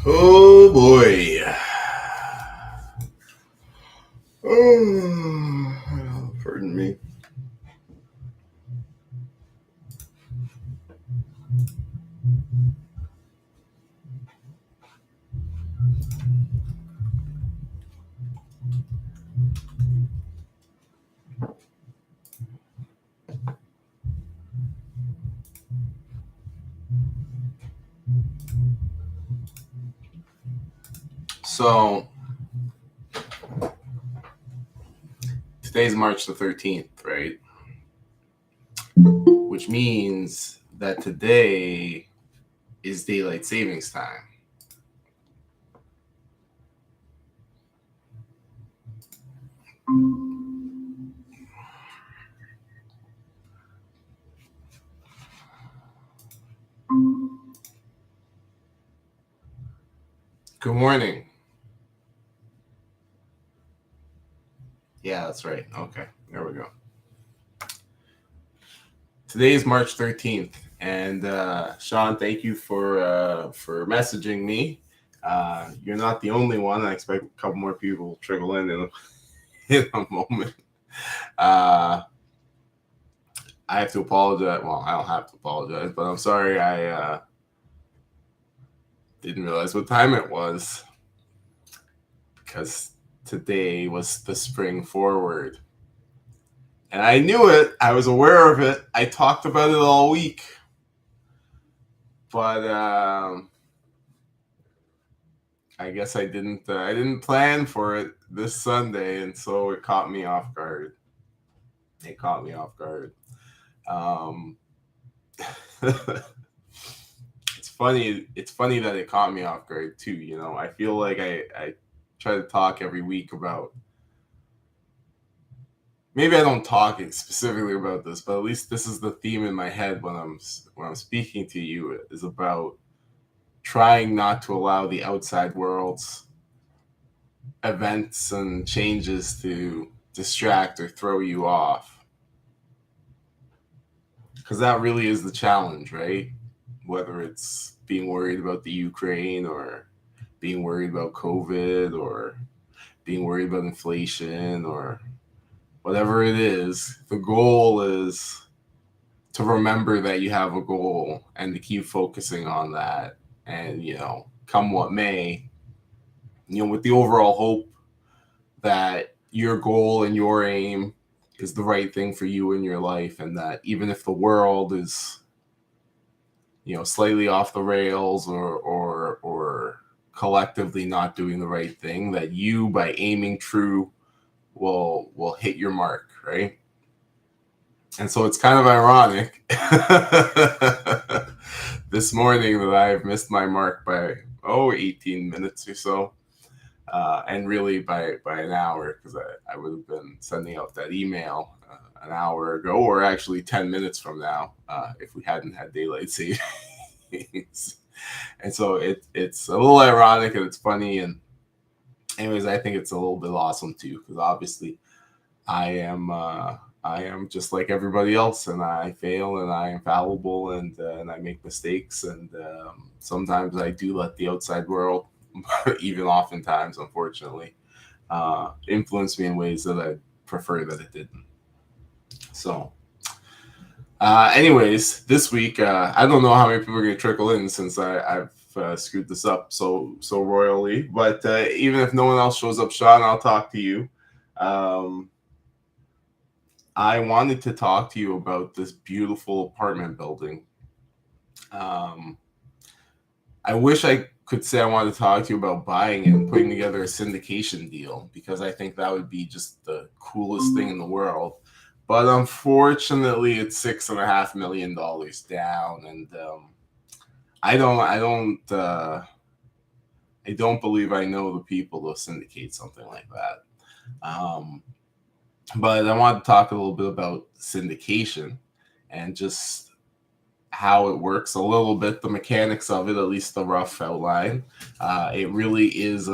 Oh boy. Oh, pardon me. So today's March the 13th, right? Which means that today is daylight savings time. Good morning. Yeah, that's right. Okay, there we go. Today is March 13th, and Sean, thank you for messaging me. You're not the only one. I expect a couple more people will trickle in a moment. I have to apologize. Well, I don't have to apologize, but I'm sorry I didn't realize what time it was because today was the spring forward. And I knew it. I was aware of it. I talked about it all week. But I guess I didn't plan for it this Sunday, and so it caught me off guard. It caught me off guard. It's funny. It's funny that it caught me off guard too. You know, I feel like I try to talk every week about. Maybe I don't talk specifically about this, but at least this is the theme in my head when I'm speaking to you is about trying not to allow the outside world's events and changes to distract or throw you off. Because that really is the challenge, right? Whether it's being worried about the Ukraine or being worried about COVID or being worried about inflation or whatever it is, the goal is to remember that you have a goal and to keep focusing on that. And, come what may, with the overall hope that your goal and your aim is the right thing for you in your life. And that even if the world is, slightly off the rails or collectively not doing the right thing, that you, by aiming true, will hit your mark, right? And so it's kind of ironic this morning that I've missed my mark by 18 minutes or so, and really by an hour, because I would have been sending out that email an hour ago, or actually 10 minutes from now, if we hadn't had daylight savings. And so it's a little ironic and it's funny, and anyways, I think it's a little bit awesome too, because obviously I am just like everybody else, and I fail, and I am fallible, and I make mistakes, and sometimes I do let the outside world, even oftentimes, unfortunately, influence me in ways that I prefer that it didn't. So, anyways, this week, I don't know how many people are going to trickle in since I've screwed this up so royally, but even if no one else shows up, Sean, I'll talk to you. I wanted to talk to you about this beautiful apartment building. I wish I could say I wanted to talk to you about buying it and putting together a syndication deal, because I think that would be just the coolest thing in the world. But unfortunately, it's $6.5 million down, and I don't believe I know the people to syndicate something like that. But I want to talk a little bit about syndication and just how it works a little bit, the mechanics of it, at least the rough outline. It really is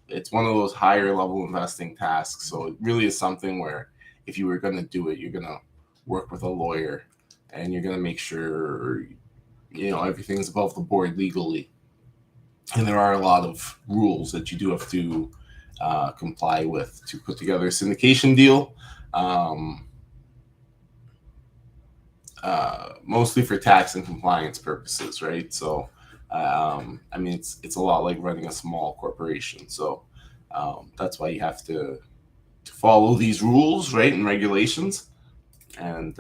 it's one of those higher level investing tasks. So it really is something where if you were going to do it, you're going to work with a lawyer and you're going to make sure, everything's above the board legally. And there are a lot of rules that you do have to comply with to put together a syndication deal. Mostly for tax and compliance purposes, right? So, I mean, it's a lot like running a small corporation. So that's why you have to follow these rules, right, and regulations. And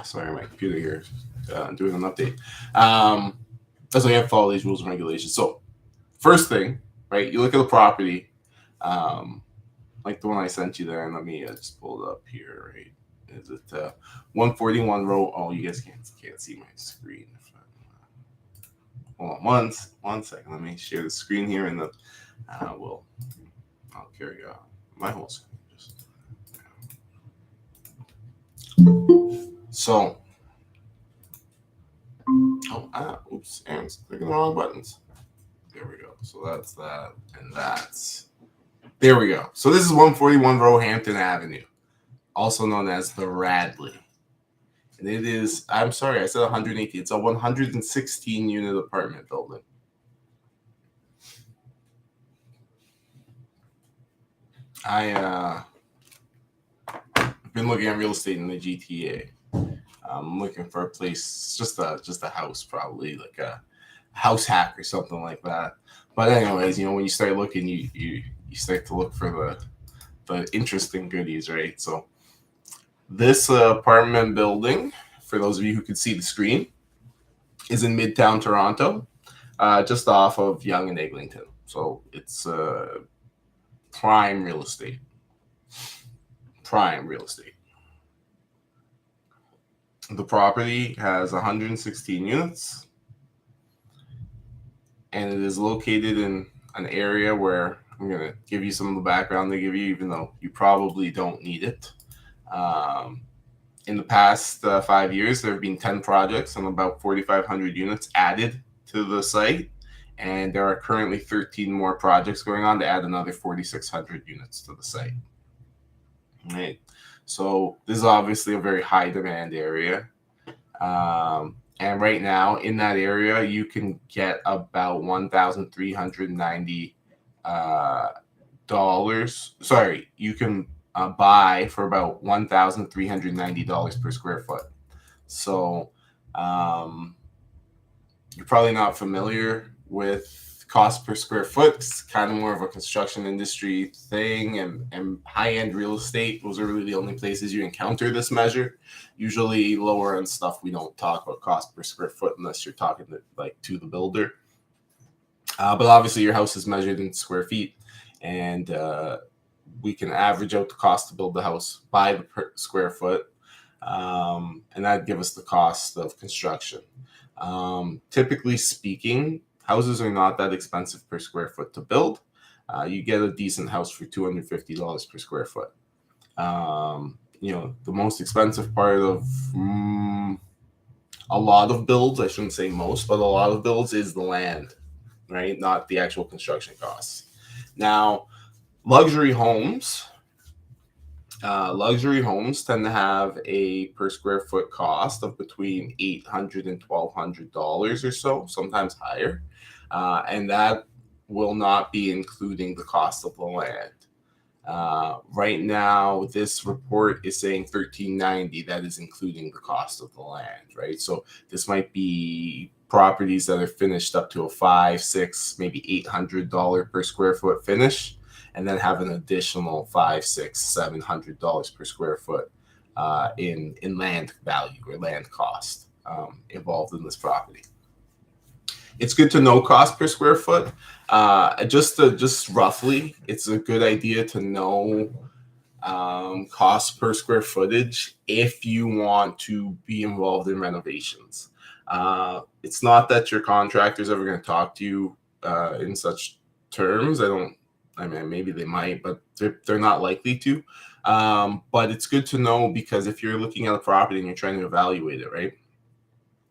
sorry, my computer here doing an update. That's why you have to follow these rules and regulations. So first thing, right, you look at the property, like the one I sent you there, and let me just pull it up here, right? Is it 141 row? Oh, you guys can't see my screen. Hold on one second. Let me share the screen here, and then I'll carry my whole screen. So, oops, Aaron's clicking the wrong buttons. There we go. So that's that, and that's. There we go. So this is 141 Roehampton Avenue, also known as the Radley. And it is, I'm sorry, I said 118. It's a 116 unit apartment building. I've been looking at real estate in the GTA. I'm looking for a place, just a house, probably like a house hack or something like that. But anyways, when you start looking, you start to look for the interesting goodies, right? So this apartment building, for those of you who could see the screen, is in Midtown Toronto, just off of Yonge and Eglinton. So it's prime real estate. Prime real estate. The property has 116 units, and it is located in an area where I'm going to give you some of the background they give you, even though you probably don't need it. In the past 5 years, there have been 10 projects and about 4,500 units added to the site. And there are currently 13 more projects going on to add another 4,600 units to the site. Right. So this is obviously a very high demand area. And right now in that area, you can get about $1,390 dollars. Sorry, you can buy for about $1,390 per square foot. So you're probably not familiar with cost per square foot. It's kind of more of a construction industry thing, and high-end real estate, those are really the only places you encounter this measure. Usually lower end stuff, we don't talk about cost per square foot unless you're talking to the builder. But obviously your house is measured in square feet, and we can average out the cost to build the house by the per square foot, and that'd give us the cost of construction. Typically speaking, houses are not that expensive per square foot to build. You get a decent house for $250 per square foot. The most expensive part of a lot of builds, I shouldn't say most, but a lot of builds is the land, right? Not the actual construction costs. Now, luxury homes tend to have a per square foot cost of between $800 and $1,200 or so, sometimes higher. And that will not be including the cost of the land. Right now, this report is saying $1,390. That is including the cost of the land, right? So this might be properties that are finished up to a $500, $600, maybe $800 per square foot finish, and then have an additional $500, $600, $700 per square foot in land value or land cost involved in this property. It's good to know cost per square foot. Just roughly, it's a good idea to know cost per square footage if you want to be involved in renovations. It's not that your contractor's ever going to talk to you in such terms. I mean, maybe they might, but they're not likely to. But it's good to know, because if you're looking at a property and you're trying to evaluate it, right?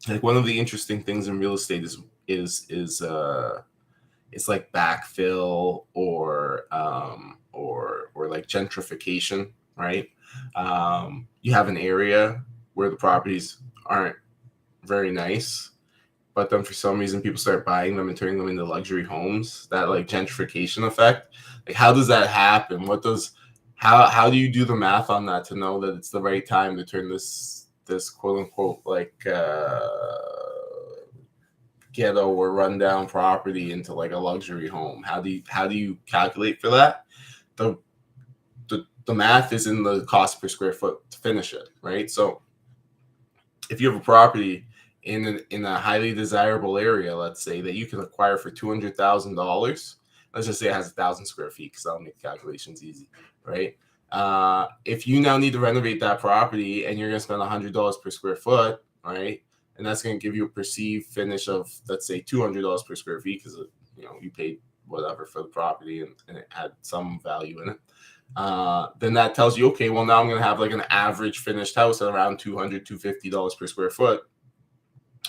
Like, one of the interesting things in real estate is it's like backfill or like gentrification, right? You have an area where the properties aren't very nice, but then for some reason people start buying them and turning them into luxury homes. That like gentrification effect. Like, how does that happen? How do you do the math on that to know that it's the right time to turn this quote unquote like ghetto or rundown property into like a luxury home? How do you calculate for that? The math is in the cost per square foot to finish it, right? So if you have a property in a highly desirable area, let's say, that you can acquire for $200,000, let's just say it has 1,000 square feet, because that'll make the calculations easy, right? If you now need to renovate that property and you're going to spend $100 per square foot, right? And that's going to give you a perceived finish of, let's say, $200 per square feet, because you paid whatever for the property and it had some value in it. Then that tells you, okay, well, now I'm going to have like an average finished house at around $200, $250 per square foot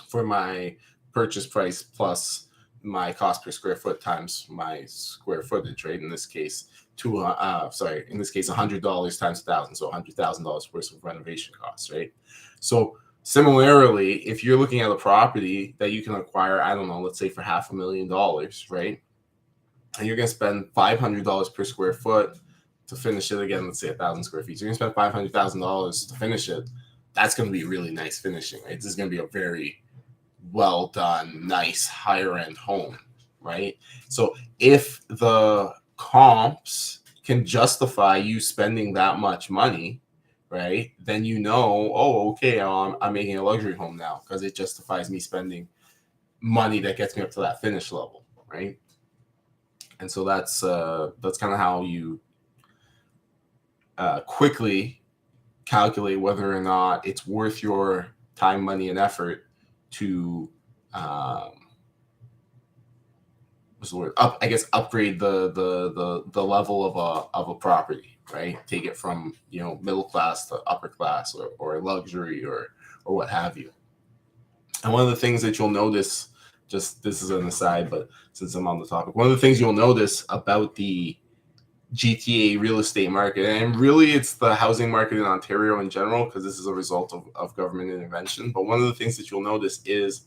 for my purchase price plus my cost per square foot times my square footage, right? In this case, $100 times 1,000, so $100,000 worth of renovation costs, right? So similarly, if you're looking at a property that you can acquire, I don't know, let's say for $500,000, right? And you're going to spend $500 per square foot to finish it again, let's say 1,000 square feet. So you're going to spend $500,000 to finish it. That's going to be really nice finishing, right? This is going to be a very well done, nice, higher end home, right? So if the comps can justify you spending that much money, right, then oh, okay, I'm making a luxury home now because it justifies me spending money that gets me up to that finish level, right? And so that's kind of how you quickly calculate whether or not it's worth your time, money, and effort to upgrade the level of a property, right? Take it from middle class to upper class or luxury or what have you. And one of the things that you'll notice, just this is an aside, but since I'm on the topic, one of the things you'll notice about the GTA real estate market, and really it's the housing market in Ontario in general, because this is a result of government intervention. But one of the things that you'll notice is,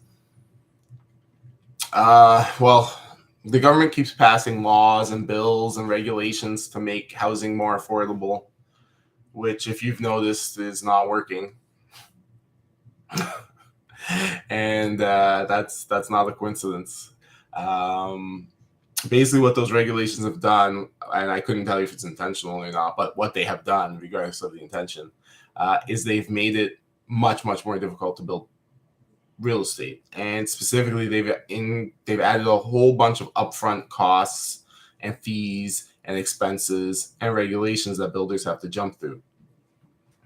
the government keeps passing laws and bills and regulations to make housing more affordable, which, if you've noticed, is not working. And that's not a coincidence. Basically what those regulations have done, and I couldn't tell you if it's intentional or not, but what they have done, regardless of the intention, is they've made it much, much more difficult to build real estate. And specifically, they've added a whole bunch of upfront costs and fees and expenses and regulations that builders have to jump through,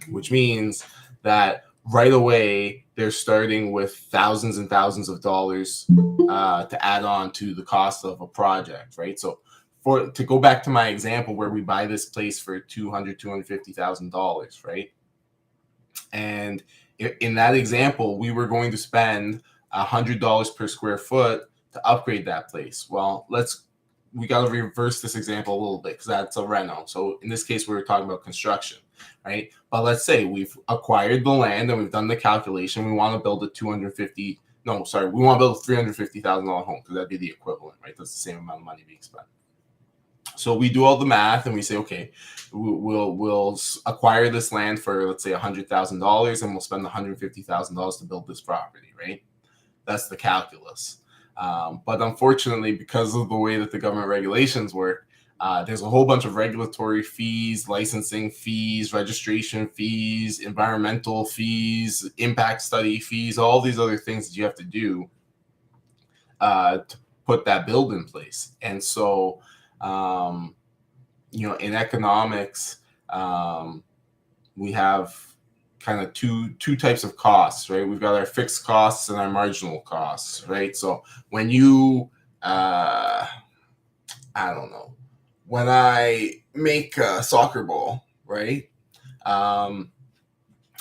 which means that right away they're starting with thousands and thousands of dollars to add on to the cost of a project, right? So to go back to my example where we buy this place for $250,000, right? And in that example, we were going to spend $100 per square foot to upgrade that place. Well, we got to reverse this example a little bit, because that's a reno. So in this case, we were talking about construction, right? But let's say we've acquired the land and we've done the calculation. We want to build we want to build a $350,000 home, because that'd be the equivalent, right? That's the same amount of money being spent. So we do all the math and we say, okay, we'll acquire this land for, let's say, $100,000, and we'll spend $150,000 to build this property, right? That's the calculus. But unfortunately, because of the way that the government regulations work, there's a whole bunch of regulatory fees, licensing fees, registration fees, environmental fees, impact study fees, all these other things that you have to do to put that build in place. And so, in economics, we have kind of two types of costs, right? We've got our fixed costs and our marginal costs, right? So when when I make a soccer ball, right? I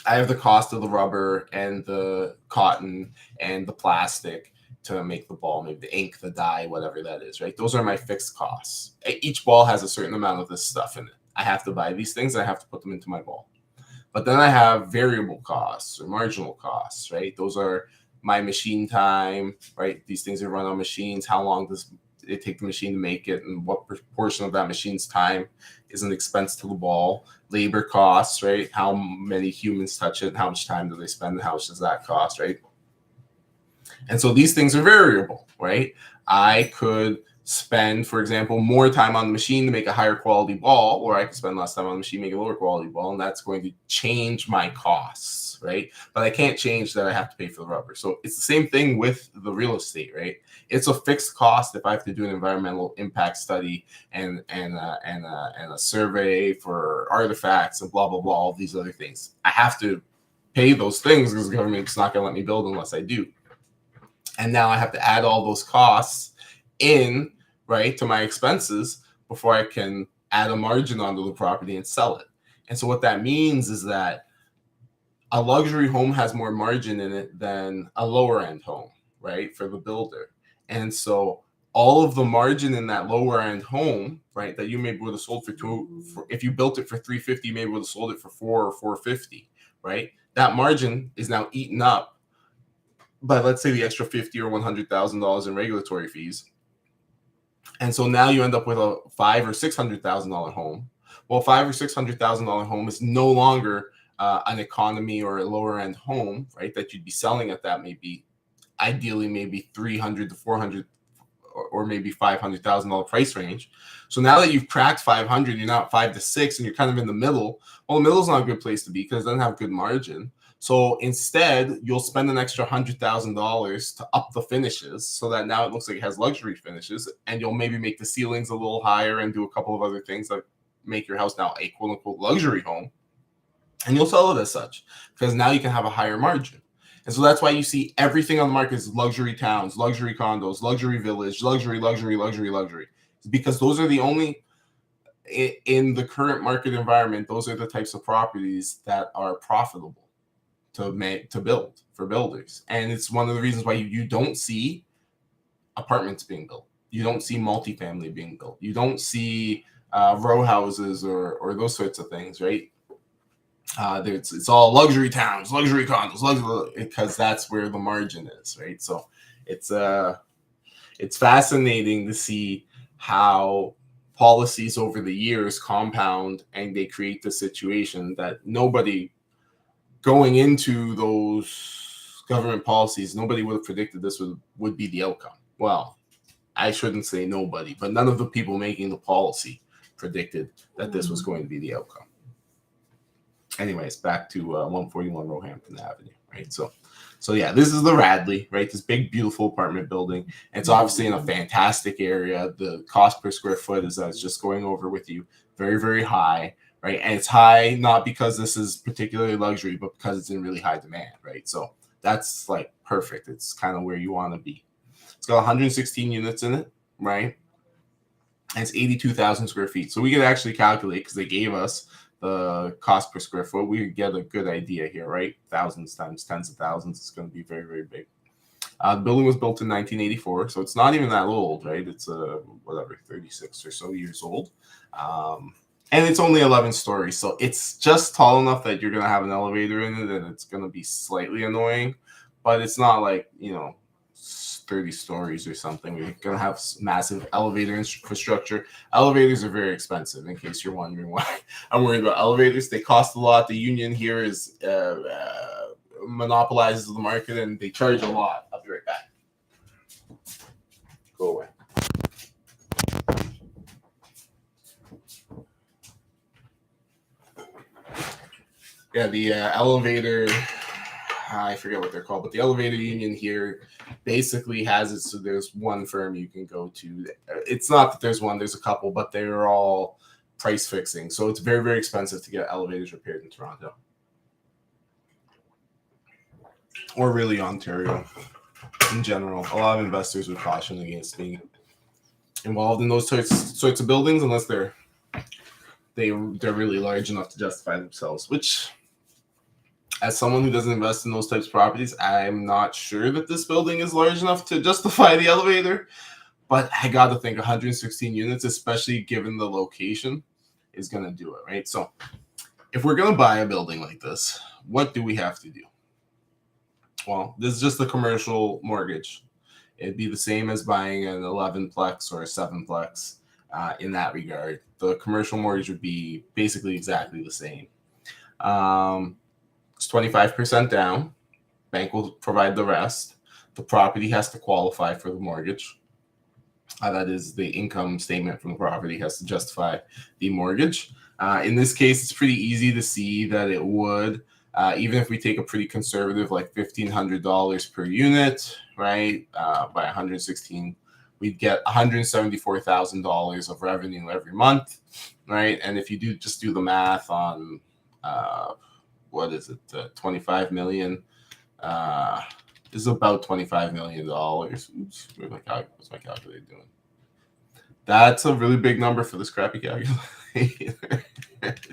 have the cost of the rubber and the cotton and the plastic to make the ball, maybe the ink, the dye, whatever that is, right? Those are my fixed costs. Each ball has a certain amount of this stuff in it. I have to buy these things. I have to put them into my ball. But then I have variable costs or marginal costs, right? Those are my machine time, right? These things are run on machines. How long does it take the machine to make it, and what proportion of that machine's time is an expense to the ball? Labor costs, right? How many humans touch it? How much time do they spend? And how much does that cost, right? And so these things are variable, right? I could spend, for example, more time on the machine to make a higher quality ball, or I could spend less time on the machine to make a lower quality ball, and that's going to change my costs, right? But I can't change that I have to pay for the rubber. So it's the same thing with the real estate, right? It's a fixed cost if I have to do an environmental impact study and a survey for artifacts and blah blah blah, all these other things. I have to pay those things because the government's not going to let me build unless I do. And now I have to add all those costs in, right, to my expenses before I can add a margin onto the property and sell it. And so what that means is that a luxury home has more margin in it than a lower end home, right, for the builder. And so all of the margin in that lower end home, right, that you maybe would have sold if you built it for $350, you maybe would have sold it for $400 or $450, right? That margin is now eaten up by, let's say, the extra $50,000 or $100,000 in regulatory fees. And so now you end up with a $500,000 or $600,000 home. Well, $500,000 or $600,000 home is no longer an economy or a lower end home, right? That you'd be selling at that ideally maybe $300,000 to $400,000 or maybe $500,000 price range. So now that you've cracked 500, you're now at 5 to 6, and you're kind of in the middle. Well, the middle is not a good place to be because it doesn't have good margin. So instead, you'll spend an extra $100,000 to up the finishes so that now it looks like it has luxury finishes, and you'll maybe make the ceilings a little higher and do a couple of other things that make your house now a quote unquote luxury home. And you'll sell it as such because now you can have a higher margin. And so that's why you see everything on the market is luxury towns, luxury condos, luxury village, luxury. It's because those are the only, in the current market environment, those are the types of properties that are profitable to build for builders. And it's one of the reasons why you don't see apartments being built. You don't see multifamily being built. You don't see row houses or those sorts of things, right? It's all luxury towns, luxury condos, because that's where the margin is, right? So it's fascinating to see how policies over the years compound and they create the situation that nobody going into those government policies, nobody would have predicted this would be the outcome. Well, I shouldn't say nobody, but none of the people making the policy predicted that this was going to be the outcome. Anyways, back to 141 Roehampton Avenue, right? So yeah, this is the Radley, right? This big, beautiful apartment building. And it's obviously in a fantastic area. The cost per square foot, as I was just going over with you, very, very high, right? And it's high not because this is particularly luxury, but because it's in really high demand, right? So that's like perfect. It's kind of where you want to be. It's got 116 units in it, right? And it's 82,000 square feet. So we could actually calculate, because they gave us the cost per square foot, we could get a good idea here, right? Thousands times tens of thousands. It's going to be very, very big. The building was built in 1984, so it's not even that old, right? It's 36 or so years old. And it's only 11 stories, so it's just tall enough that you're going to have an elevator in it, and it's going to be slightly annoying, but it's not like, 30 stories or something. We're going to have massive elevator infrastructure. Elevators are very expensive, in case you're wondering why I'm worried about elevators. They cost a lot. The union here is monopolizes the market, and they charge a lot. I'll be right back. Go away. Yeah, the elevator, I forget what they're called, but the elevator union here basically has it so there's one firm you can go to. It's not that there's one, there's a couple, but they're all price fixing. So it's very, very expensive to get elevators repaired in Toronto. Or really Ontario in general. A lot of investors would caution against being involved in those sorts of buildings unless they're really large enough to justify themselves, which, as someone who doesn't invest in those types of properties, I'm not sure that this building is large enough to justify the elevator. But I got to think 116 units, especially given the location, is going to do it, right? So if we're going to buy a building like this, what do we have to do? Well, this is just the commercial mortgage. It'd be the same as buying an 11-plex or a 7-plex in that regard. The commercial mortgage would be basically exactly the same. It's 25% down. Bank will provide the rest. The property has to qualify for the mortgage. That is, the income statement from the property has to justify the mortgage. In this case, it's pretty easy to see that it would. Even if we take a pretty conservative, like $1,500 per unit, right, by 116, we'd get $174,000 of revenue every month, right? And if you just do the math on, what is it, 25 million, this is about $25 million. Oops, what's my calculator doing? That's a really big number for this crappy calculator.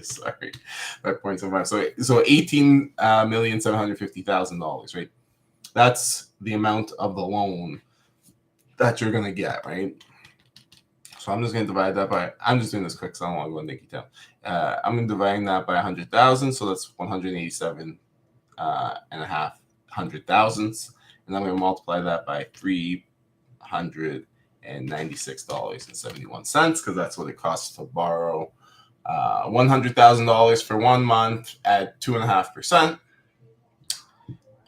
Sorry, 5.75. So $18,750,000, right? That's the amount of the loan that you're gonna get, right? So I'm just gonna divide that by. I'm just doing this quick, so I don't want to go in Nicky Town. I'm gonna divide that by 100,000, so that's 187 and a half hundred thousandths, and I'm gonna multiply that by $396.71 because that's what it costs to borrow $100,000 for 1 month at 2.5%.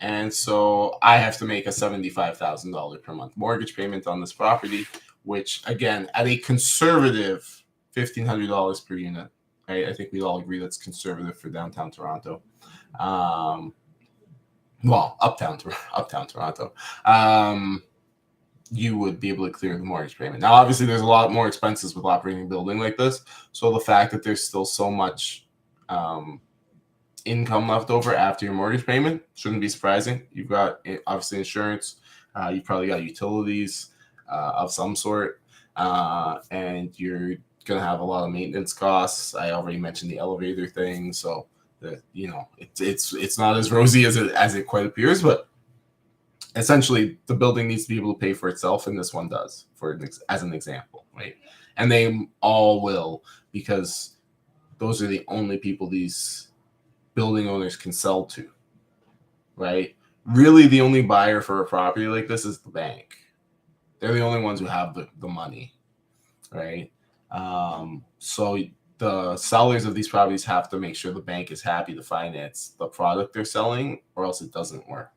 And so I have to make a $75,000 per month mortgage payment on this property, which again, at a conservative $1,500 per unit, right? I think we all agree that's conservative for downtown Toronto. Well, uptown Toronto. You would be able to clear the mortgage payment. Now, obviously, there's a lot more expenses with operating a building like this. So the fact that there's still so much income left over after your mortgage payment shouldn't be surprising. You've got obviously insurance. You've probably got utilities of some sort, and you're gonna have a lot of maintenance costs. I already mentioned the elevator thing, so it's not as rosy as it quite appears, but essentially the building needs to be able to pay for itself, and this one does, as an example, right? And they all will, because those are the only people these building owners can sell to, right? Really, the only buyer for a property like this is the bank. They're the only ones who have the money, right? So the sellers of these properties have to make sure the bank is happy to finance the product they're selling, or else it doesn't work.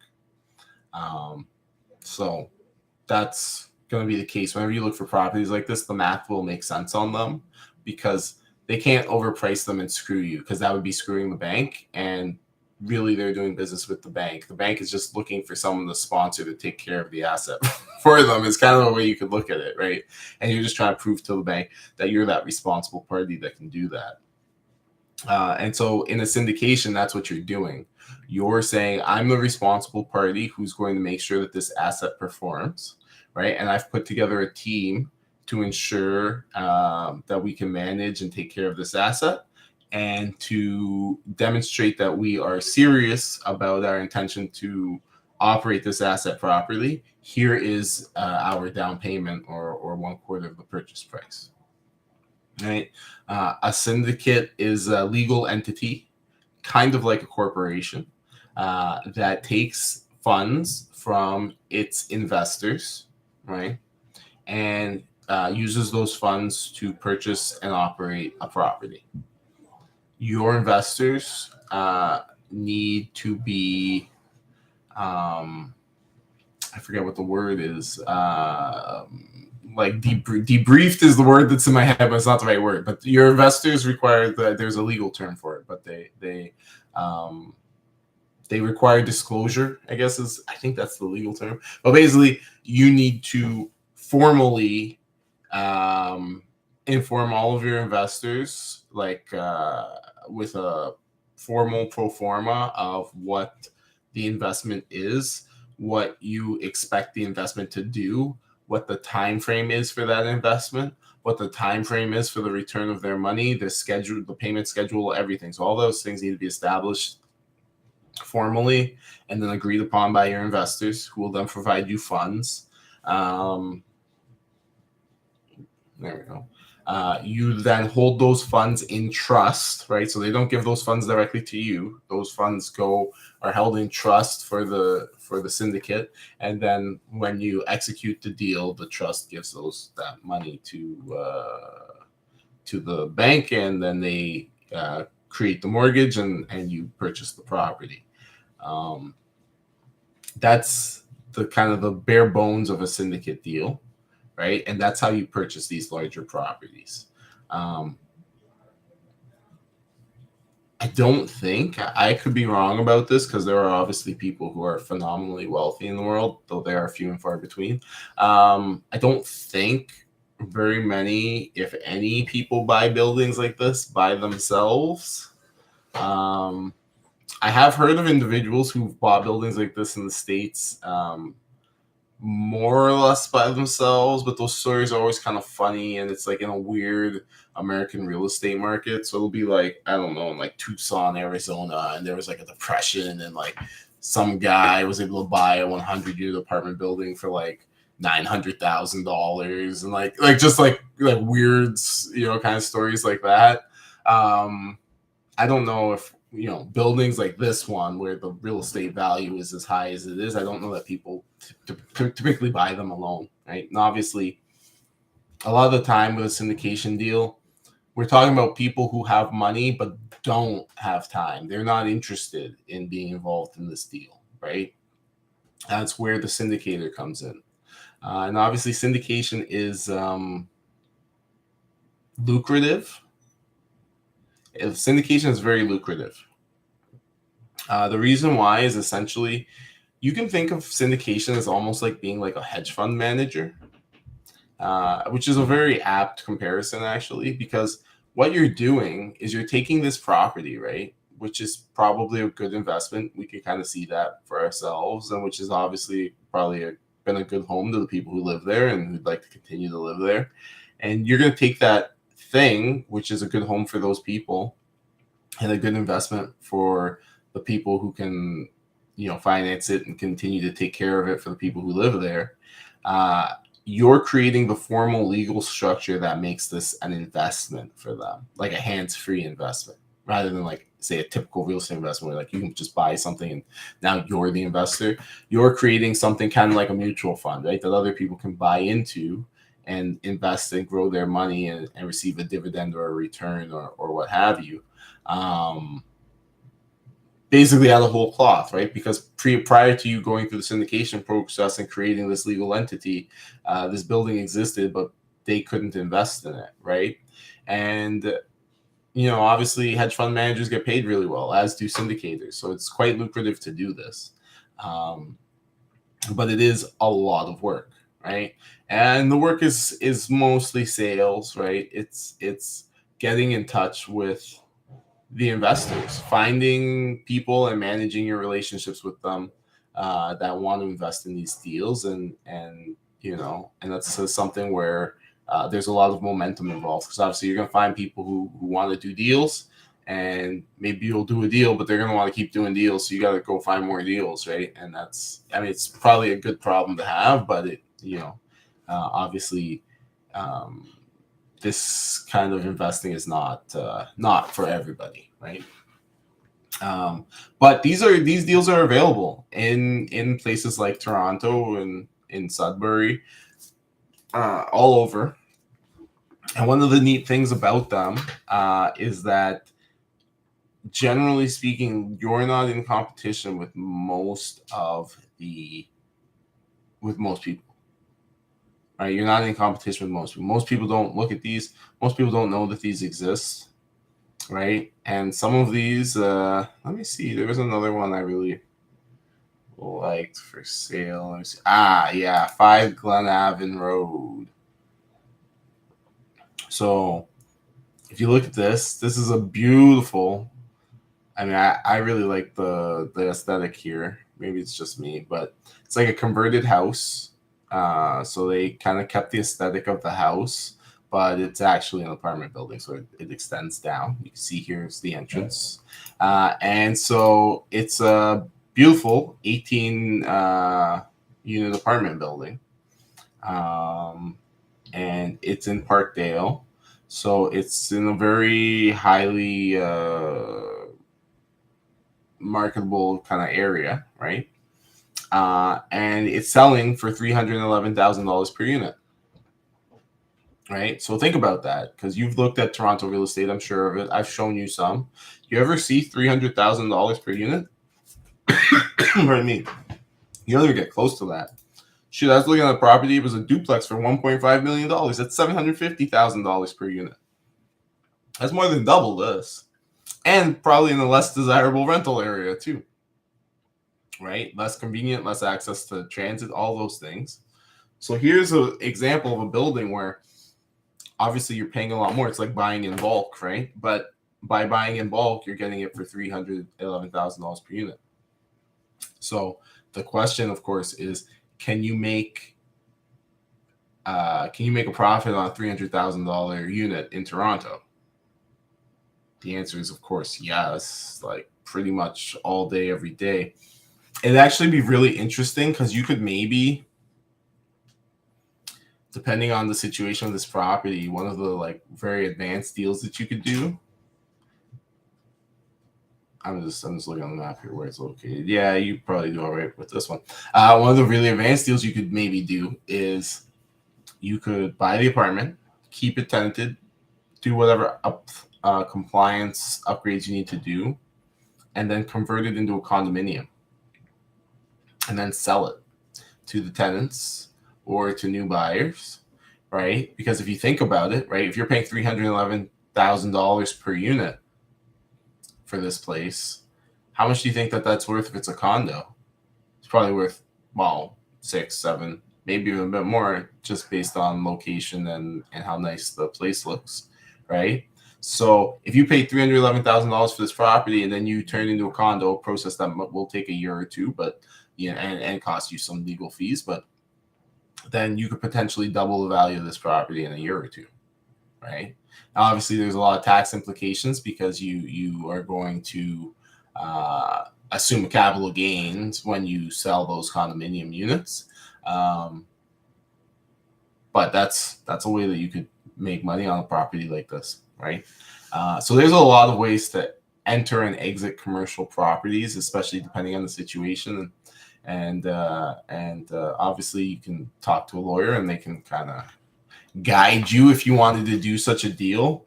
So that's going to be the case. Whenever you look for properties like this, the math will make sense on them, because they can't overprice them and screw you, because that would be screwing the bank. And really, they're doing business with the bank. The bank is just looking for someone to sponsor to take care of the asset for them. It's kind of a way you could look at it, right? And you're just trying to prove to the bank that you're that responsible party that can do that. And so in a syndication, that's what you're doing. You're saying, I'm the responsible party who's going to make sure that this asset performs, right? And I've put together a team to ensure that we can manage and take care of this asset, and to demonstrate that we are serious about our intention to operate this asset properly. Here is our down payment, or 1/4 of the purchase price. Right? A syndicate is a legal entity, kind of like a corporation, that takes funds from its investors, right? And uses those funds to purchase and operate a property. Your investors need to be, I forget what the word is, like debriefed is the word that's in my head, but it's not the right word. But your investors require that, there's a legal term for it, but they require disclosure, I think that's the legal term. But basically, you need to formally inform all of your investors, like with a formal pro forma of what the investment is, what you expect the investment to do, what the time frame is for that investment, what the time frame is for the return of their money, the schedule, the payment schedule, everything. So all those things need to be established formally and then agreed upon by your investors, who will then provide you funds. There we go. You then hold those funds in trust, right? So they don't give those funds directly to you. Those funds are held in trust for the syndicate, and then when you execute the deal, the trust gives that money to the bank, and then they create the mortgage, and you purchase the property. Um, that's the kind of the bare bones of a syndicate deal, right? And that's how you purchase these larger properties. Um, I don't think, I could be wrong about this, because there are obviously people who are phenomenally wealthy in the world, though they are few and far between. I don't think very many, if any, people buy buildings like this by themselves. Um, I have heard of individuals who've bought buildings like this in the States, more or less by themselves, but those stories are always kind of funny, and it's like in a weird American real estate market. So it'll be like, I don't know, in like Tucson, Arizona, and there was like a depression, and like some guy was able to buy a 100-unit apartment building for like $900,000, and like just like weird, kind of stories like that. I don't know if, buildings like this one, where the real estate value is as high as it is, I don't know that people typically buy them alone, right? And obviously, a lot of the time with a syndication deal, we're talking about people who have money but don't have time. They're not interested in being involved in this deal, right? That's where the syndicator comes in. And obviously, syndication is lucrative. Syndication is very lucrative. The reason why is essentially, you can think of syndication as almost like being like a hedge fund manager, which is a very apt comparison, actually, because what you're doing is you're taking this property, right, which is probably a good investment. We can kind of see that for ourselves, and which is obviously probably been a good home to the people who live there and who'd like to continue to live there. And you're going to take that thing, which is a good home for those people and a good investment for the people who can, finance it and continue to take care of it for the people who live there. You're creating the formal legal structure that makes this an investment for them, like a hands-free investment, rather than like, say, a typical real estate investment where like you can just buy something and now you're the investor. You're creating something kind of like a mutual fund, right, that other people can buy into and invest and grow their money and receive a dividend or a return or what have you. Basically out of whole cloth, right? Because prior to you going through the syndication process and creating this legal entity, this building existed, but they couldn't invest in it, right? And obviously, hedge fund managers get paid really well, as do syndicators. So it's quite lucrative to do this, but it is a lot of work, right? And the work is mostly sales, right? It's getting in touch with the investors, finding people and managing your relationships with them that want to invest in these deals, and that's something where there's a lot of momentum involved, because obviously you're going to find people who want to do deals, and maybe you'll do a deal, but they're going to want to keep doing deals, so you got to go find more deals, right? And it's probably a good problem to have, but it obviously this kind of investing is not for everybody, right? But these deals are available in places like Toronto and in Sudbury, all over. And one of the neat things about them is that, generally speaking, you're not in competition with most people. Right? You're not in competition with most people. Most people don't look at these. Most people don't know that these exist, right? And some of these, let me see. There was another one I really liked for sale. Let me see. Yeah, 5 Glenavon Road. So if you look at this is a beautiful. I mean, I really like the aesthetic here. Maybe it's just me, but it's like a converted house. So they kind of kept the aesthetic of the house, but it's actually an apartment building, so it extends down. You can see here's the entrance. And so it's a beautiful 18 unit apartment building. And it's in Parkdale. So it's in a very highly marketable kind of area, right? And it's selling for $311,000 per unit, right? So think about that, because you've looked at Toronto real estate. I'm sure of it. I've shown you some. You ever see $300,000 per unit? Pardon me. You never get close to that. Shit, I was looking at a property. It was a duplex for $1.5 million. That's $750,000 per unit. That's more than double this, and probably in a less desirable rental area too. Right? Less convenient, less access to transit, all those things. So here's an example of a building where obviously you're paying a lot more. It's like buying in bulk, right? But by buying in bulk, you're getting it for $311,000 per unit. So the question, of course, is can you make a profit on a $300,000 unit in Toronto? The answer is, of course, yes. Like pretty much all day, every day. It'd actually be really interesting because you could maybe, depending on the situation of this property, one of the like very advanced deals that you could do. I'm just looking on the map here where it's located. Yeah, you probably do all right with this one. One of the really advanced deals you could maybe do is you could buy the apartment, keep it tenanted, do whatever compliance upgrades you need to do, and then convert it into a condominium, and then sell it to the tenants or to new buyers, right? Because if you think about it, right, if you're paying $311,000 per unit for this place, how much do you think that that's worth if it's a condo? It's probably worth, well, 6, 7, maybe even a bit more, just based on location and how nice the place looks, right? So if you pay $311,000 for this property and then you turn into a condo, process that will take a year or two, but yeah, and cost you some legal fees, but then you could potentially double the value of this property in a year or two, right? Now, obviously, there's a lot of tax implications because you are going to assume capital gains when you sell those condominium units. But that's a way that you could make money on a property like this, right? So there's a lot of ways to enter and exit commercial properties, especially depending on the situation. And obviously you can talk to a lawyer and they can kind of guide you if you wanted to do such a deal.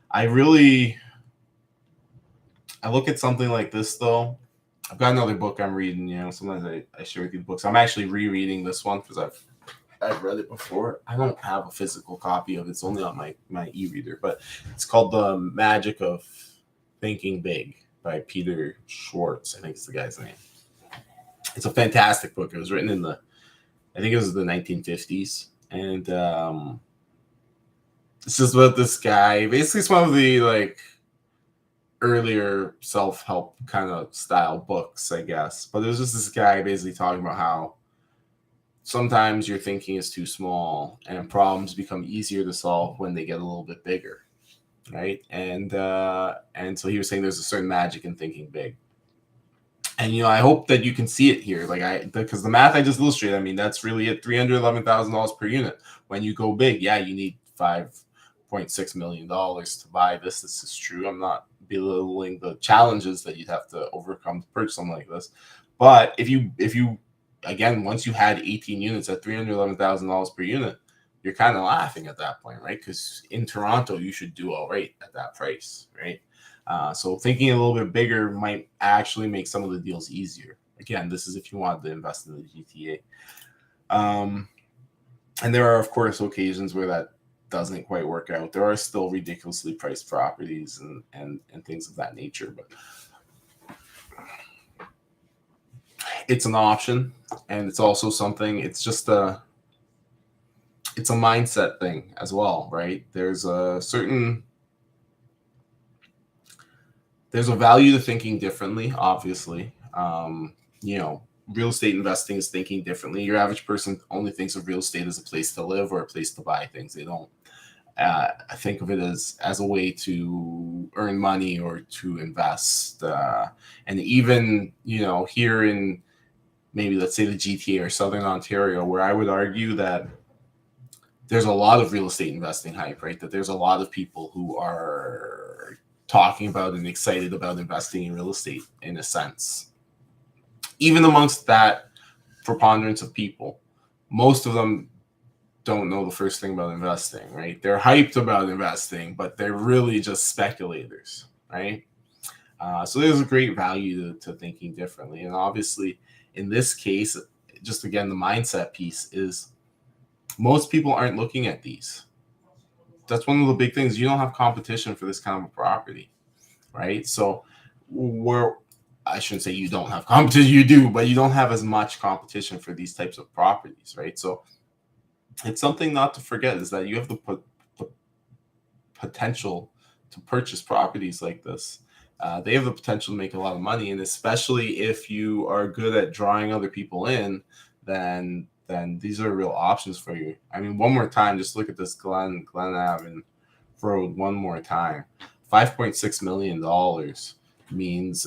I look at something like this though. I've got another book I'm reading. You know, sometimes I share with you the books. I'm actually rereading this one because I've read it before. I don't have a physical copy of it. It's only on my e-reader, but it's called The Magic of Thinking Big by Peter Schwartz. I think it's the guy's name. It's a fantastic book. It was written in I think it was the 1950s. And this is about this guy. Basically, it's one of the like earlier self-help kind of style books, I guess. But there's just this guy basically talking about how sometimes your thinking is too small and problems become easier to solve when they get a little bit bigger, right? And so he was saying there's a certain magic in thinking big. And I hope that you can see it here, because the math I just illustrated. I mean, that's really it. $311,000 per unit. When you go big, yeah, you need $5.6 million to buy this. This is true. I'm not belittling the challenges that you'd have to overcome to purchase something like this. But if you again, once you had 18 units at $311,000 per unit, you're kind of laughing at that point, right? Because in Toronto, you should do all right at that price, right? So thinking a little bit bigger might actually make some of the deals easier. Again, this is if you want to invest in the GTA. And there are, of course, occasions where that doesn't quite work out. There are still ridiculously priced properties and things of that nature, but it's an option, and it's also something. It's a mindset thing as well, right? There's a value to thinking differently, obviously. Real estate investing is thinking differently. Your average person only thinks of real estate as a place to live or a place to buy things. They don't think of it as a way to earn money or to invest. And even, here in maybe, let's say, the GTA or Southern Ontario, where I would argue that there's a lot of real estate investing hype, right? That there's a lot of people who are talking about and excited about investing in real estate in a sense. Even amongst that preponderance of people, most of them don't know the first thing about investing, right? They're hyped about investing, but they're really just speculators, right? So there's a great value to thinking differently. And obviously, in this case, just again, the mindset piece is most people aren't looking at these. That's one of the big things. You don't have competition for this kind of a property, right? So I shouldn't say you don't have competition, you do, but you don't have as much competition for these types of properties, right? So it's something not to forget is that you have the potential to purchase properties like this. They have the potential to make a lot of money, and especially if you are good at drawing other people in, then these are real options for you. I mean, one more time, just look at this Glen Avenue Road one more time. $5.6 million means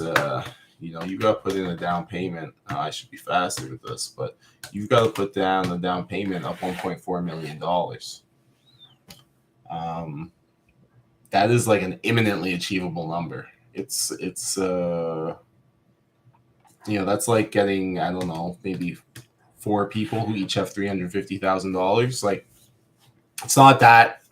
you know, you got to put in a down payment. I should be faster with this, but you've got to put down the down payment of $1.4 million. That is like an imminently achievable number. It's you know, that's like getting, I don't know, maybe 4 people who each have $350,000. Like, it's not that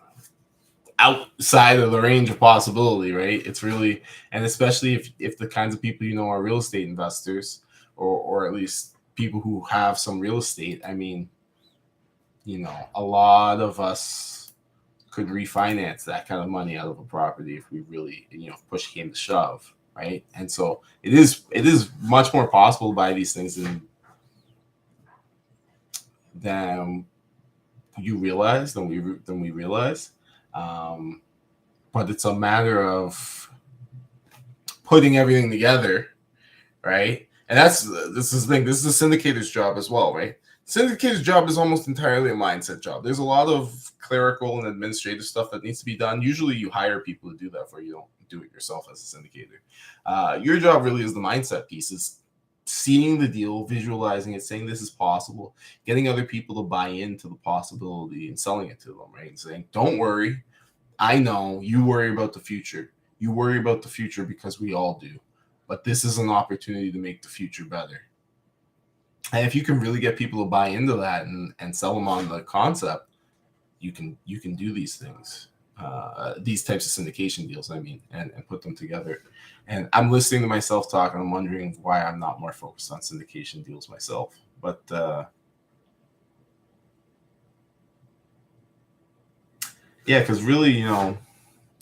outside of the range of possibility, right? It's really, and especially if the kinds of people you know are real estate investors, or at least people who have some real estate. I mean, you know, a lot of us could refinance that kind of money out of a property if we really, you know, if push came to shove, right? And so it is much more possible to buy these things than you realize, than we realize. But it's a matter of putting everything together, right? And this is the thing. This is a syndicator's job as well, right? Syndicator's job is almost entirely a mindset job. There's a lot of clerical and administrative stuff that needs to be done. Usually you hire people to do that for you. You don't do it yourself as a syndicator. Your job really is the mindset piece, is seeing the deal, visualizing it, saying this is possible, getting other people to buy into the possibility and selling it to them, right? And saying, don't worry, I know you worry about the future. You worry about the future because we all do. But this is an opportunity to make the future better. And if you can really get people to buy into that and sell them on the concept, you can do these things, these types of syndication deals, I mean, and put them together. And I'm listening to myself talk, and I'm wondering why I'm not more focused on syndication deals myself. But yeah, because really, you know,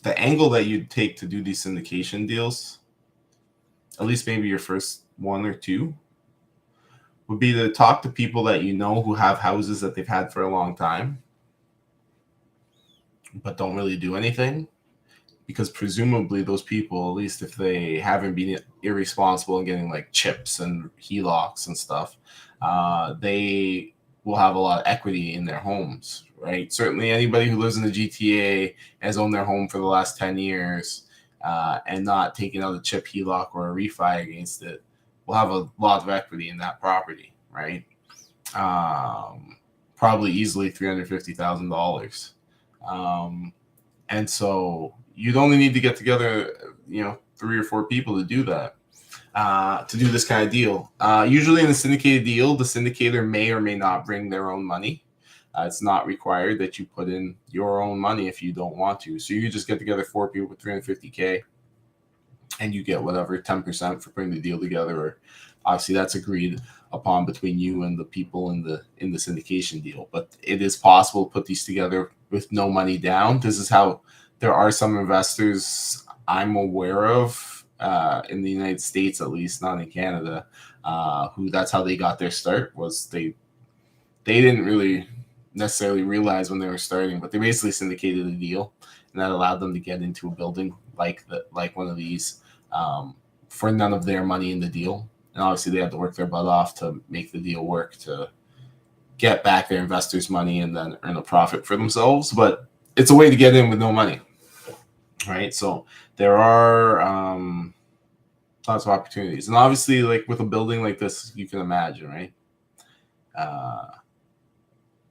the angle that you'd take to do these syndication deals, at least maybe your first one or two, would be to talk to people that you know who have houses that they've had for a long time, but don't really do anything. Because presumably those people, at least if they haven't been irresponsible and getting like chips and HELOCs and stuff, they will have a lot of equity in their homes, right? Certainly anybody who lives in the GTA has owned their home for the last 10 years and not taking out a chip HELOC or a refi against it will have a lot of equity in that property, right? Probably easily $350,000. And so you'd only need to get together, you know, 3 or 4 people to do that, to do this kind of deal. Usually in a syndicated deal, the syndicator may or may not bring their own money. It's not required that you put in your own money if you don't want to. So you just get together 4 people with $350K, and you get whatever 10% for putting the deal together. Or obviously that's agreed upon between you and the people in the syndication deal. But it is possible to put these together with no money down. This is how there are some investors I'm aware of in the United States, at least, not in Canada, who that's how they got their start. Was they didn't really necessarily realize when they were starting, but they basically syndicated a deal, and that allowed them to get into a building like one of these for none of their money in the deal. And obviously they had to work their butt off to make the deal work, to get back their investors' money and then earn a profit for themselves. But it's a way to get in with no money, right? So there are lots of opportunities. And obviously, like with a building like this, you can imagine, right?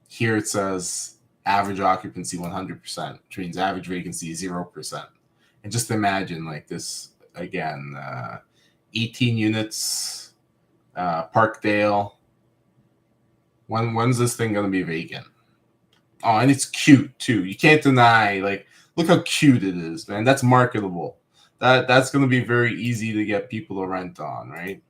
Here it says average occupancy 100%, which means average vacancy 0%. And just imagine like this again, 18 units, Parkdale. When's this thing gonna be vacant? Oh, and it's cute too. You can't deny, like, look how cute it is, man. That's marketable. That's gonna be very easy to get people to rent on, right?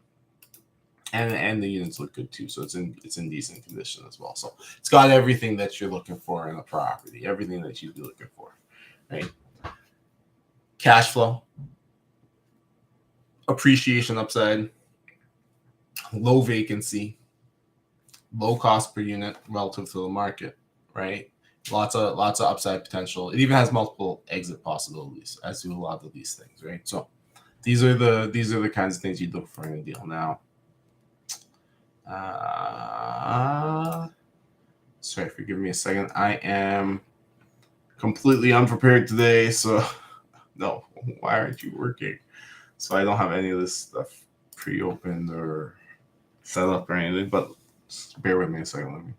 And the units look good too, so it's in decent condition as well. So it's got everything that you're looking for in a property, everything that you'd be looking for, right? Cash flow, appreciation upside, low vacancy, low cost per unit relative to the market, right? Lots of upside potential. It even has multiple exit possibilities, as do a lot of these things, right? So these are the kinds of things you'd look for in a deal. Now, sorry, forgive me a second. I am completely unprepared today, so no, why aren't you working? So I don't have any of this stuff pre-opened or set up or anything, but just bear with me a second. Let me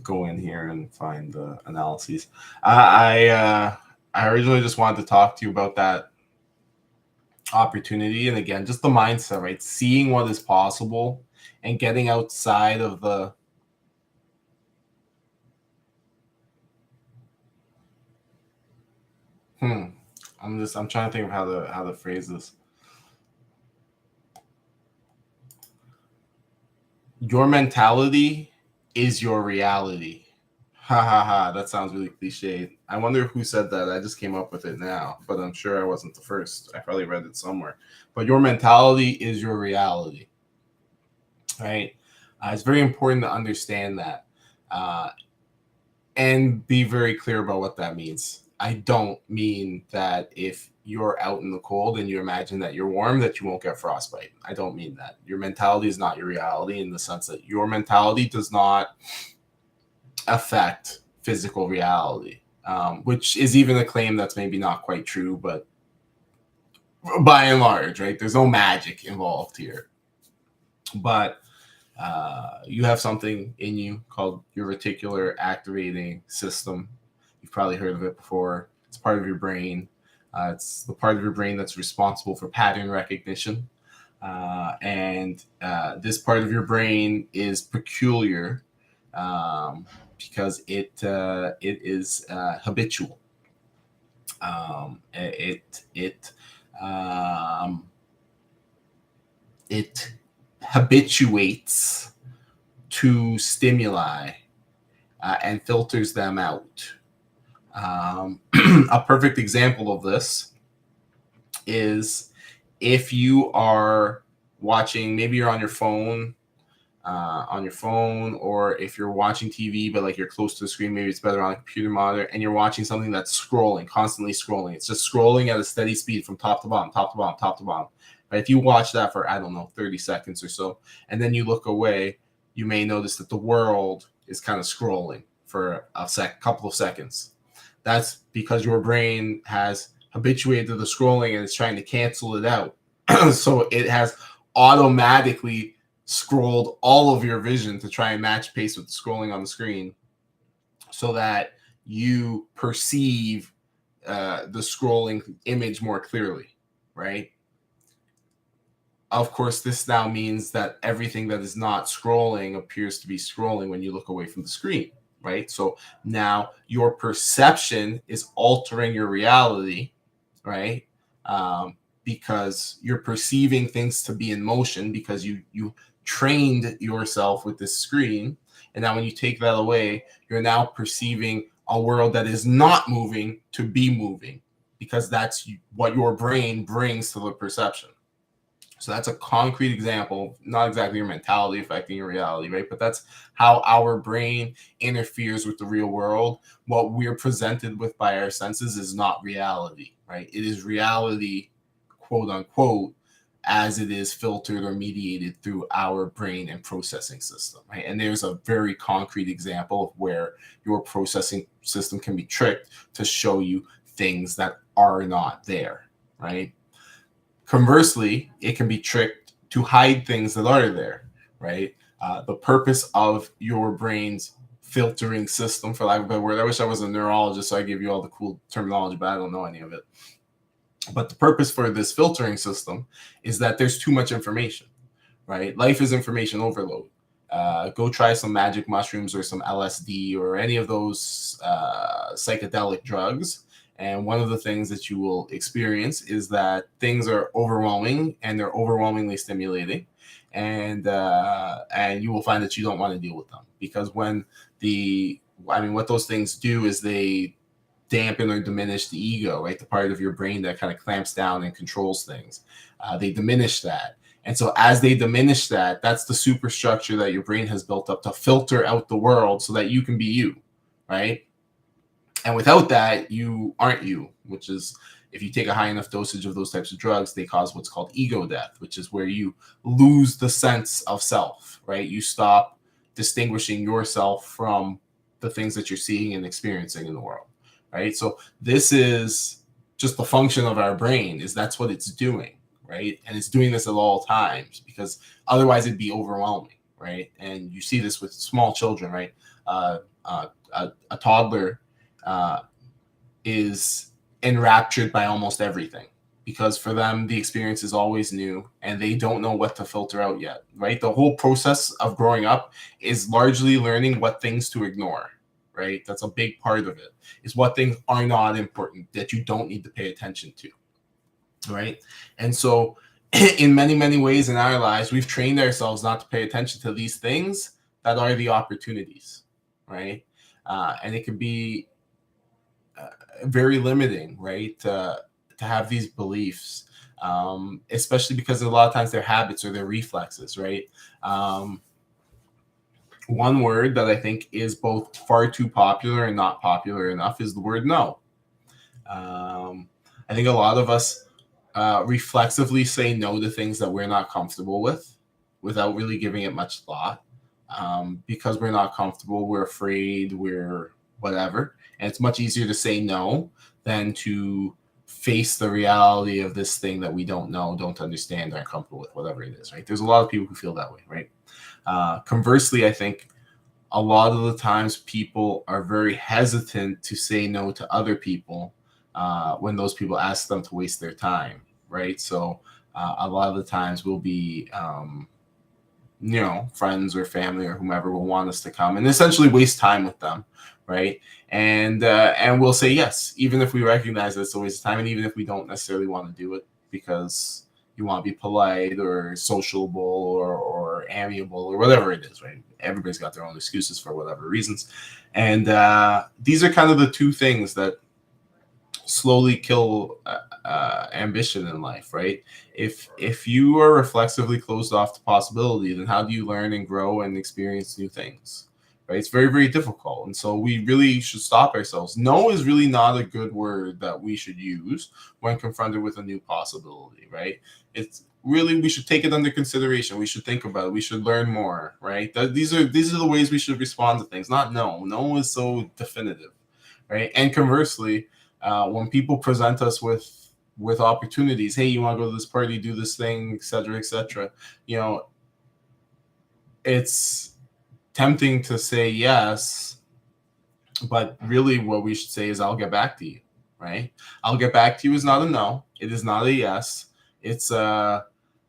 go in here and find the analyses. I originally just wanted to talk to you about that opportunity, and again, just the mindset, right? Seeing what is possible and getting outside of the I'm trying to think of how to phrase this. Your mentality is your reality. Ha ha ha. That sounds really cliched. I wonder who said that. I just came up with it now, but I'm sure I wasn't the first. I probably read it somewhere. But your mentality is your reality, right? It's very important to understand that and be very clear about what that means. I don't mean that if you're out in the cold and you imagine that you're warm, that you won't get frostbite. I don't mean that. Your mentality is not your reality, in the sense that your mentality does not affect physical reality, which is even a claim that's maybe not quite true, but by and large, right? There's no magic involved here. But you have something in you called your reticular activating system. You've probably heard of it before. It's part of your brain. It's the part of your brain that's responsible for pattern recognition. And this part of your brain is peculiar because it is habitual. It habituates to stimuli and filters them out. A perfect example of this is if you are watching, maybe you're on your phone, or if you're watching TV, but like you're close to the screen, maybe it's better on a computer monitor, and you're watching something that's scrolling, constantly scrolling. It's just scrolling at a steady speed from top to bottom, top to bottom, top to bottom. But if you watch that for, I don't know, 30 seconds or so, and then you look away, you may notice that the world is kind of scrolling for couple of seconds. That's because your brain has habituated to the scrolling and it's trying to cancel it out. So it has automatically scrolled all of your vision to try and match pace with the scrolling on the screen, so that you perceive the scrolling image more clearly, right? Of course, this now means that everything that is not scrolling appears to be scrolling when you look away from the screen, right? So now your perception is altering your reality, right? Because you're perceiving things to be in motion because you trained yourself with this screen. And now when you take that away, you're now perceiving a world that is not moving to be moving, because that's what your brain brings to the perception. So that's a concrete example, not exactly your mentality affecting your reality, right? But that's how our brain interferes with the real world. What we're presented with by our senses is not reality, right? It is reality, quote unquote, as it is filtered or mediated through our brain and processing system, right? And there's a very concrete example of where your processing system can be tricked to show you things that are not there, right? Conversely, it can be tricked to hide things that are there, right? The purpose of your brain's filtering system, for lack of a better word. I wish I was a neurologist so I give you all the cool terminology, but I don't know any of it. But the purpose for this filtering system is that there's too much information, right? Life is information overload. Go try some magic mushrooms or some LSD or any of those psychedelic drugs. And one of the things that you will experience is that things are overwhelming and they're overwhelmingly stimulating. And you will find that you don't want to deal with them, because what those things do is they dampen or diminish the ego, right? The part of your brain that kind of clamps down and controls things. They diminish that. And so as they diminish that, that's the superstructure that your brain has built up to filter out the world so that you can be you, right? And without that, you aren't you, which is, if you take a high enough dosage of those types of drugs, they cause what's called ego death, which is where you lose the sense of self, right? You stop distinguishing yourself from the things that you're seeing and experiencing in the world, right? So this is just the function of our brain, is that's what it's doing, right? And it's doing this at all times, because otherwise it'd be overwhelming, right? And you see this with small children, right? A toddler is enraptured by almost everything, because for them the experience is always new and they don't know what to filter out yet, right? The whole process of growing up is largely learning what things to ignore, right? That's a big part of it, is what things are not important, that you don't need to pay attention to, right? And so in many, many ways in our lives, we've trained ourselves not to pay attention to these things that are the opportunities, right? And it can be very limiting, right? To have these beliefs, especially because a lot of times they're habits or they're reflexes, right? One word that I think is both far too popular and not popular enough is the word no. I think a lot of us reflexively say no to things that we're not comfortable with without really giving it much thought. Because we're not comfortable, we're afraid, we're whatever. And it's much easier to say no than to face the reality of this thing that we don't know, don't understand, aren't comfortable with, whatever it is, right? There's a lot of people who feel that way, right? Conversely, I think a lot of the times people are very hesitant to say no to other people when those people ask them to waste their time, right? So a lot of the times we'll be friends or family or whomever will want us to come and essentially waste time with them, right? And we'll say yes, even if we recognize that it's a waste of time, and even if we don't necessarily want to do it because you want to be polite or sociable or amiable or whatever it is, right? Everybody's got their own excuses for whatever reasons. And these are kind of the two things that slowly kill ambition in life, right? If you are reflexively closed off to possibility, then how do you learn and grow and experience new things, right? It's very, very difficult. And so we really should stop ourselves. No is really not a good word that we should use when confronted with a new possibility, right? It's really, we should take it under consideration. We should think about it. We should learn more, right? These are the ways we should respond to things, not no. No is so definitive, right? And conversely, when people present us with opportunities, hey, you want to go to this party, do this thing, etc., it's tempting to say yes, but really what we should say is, I'll get back to you, right? I'll get back to you is not a no. It is not a yes. It's I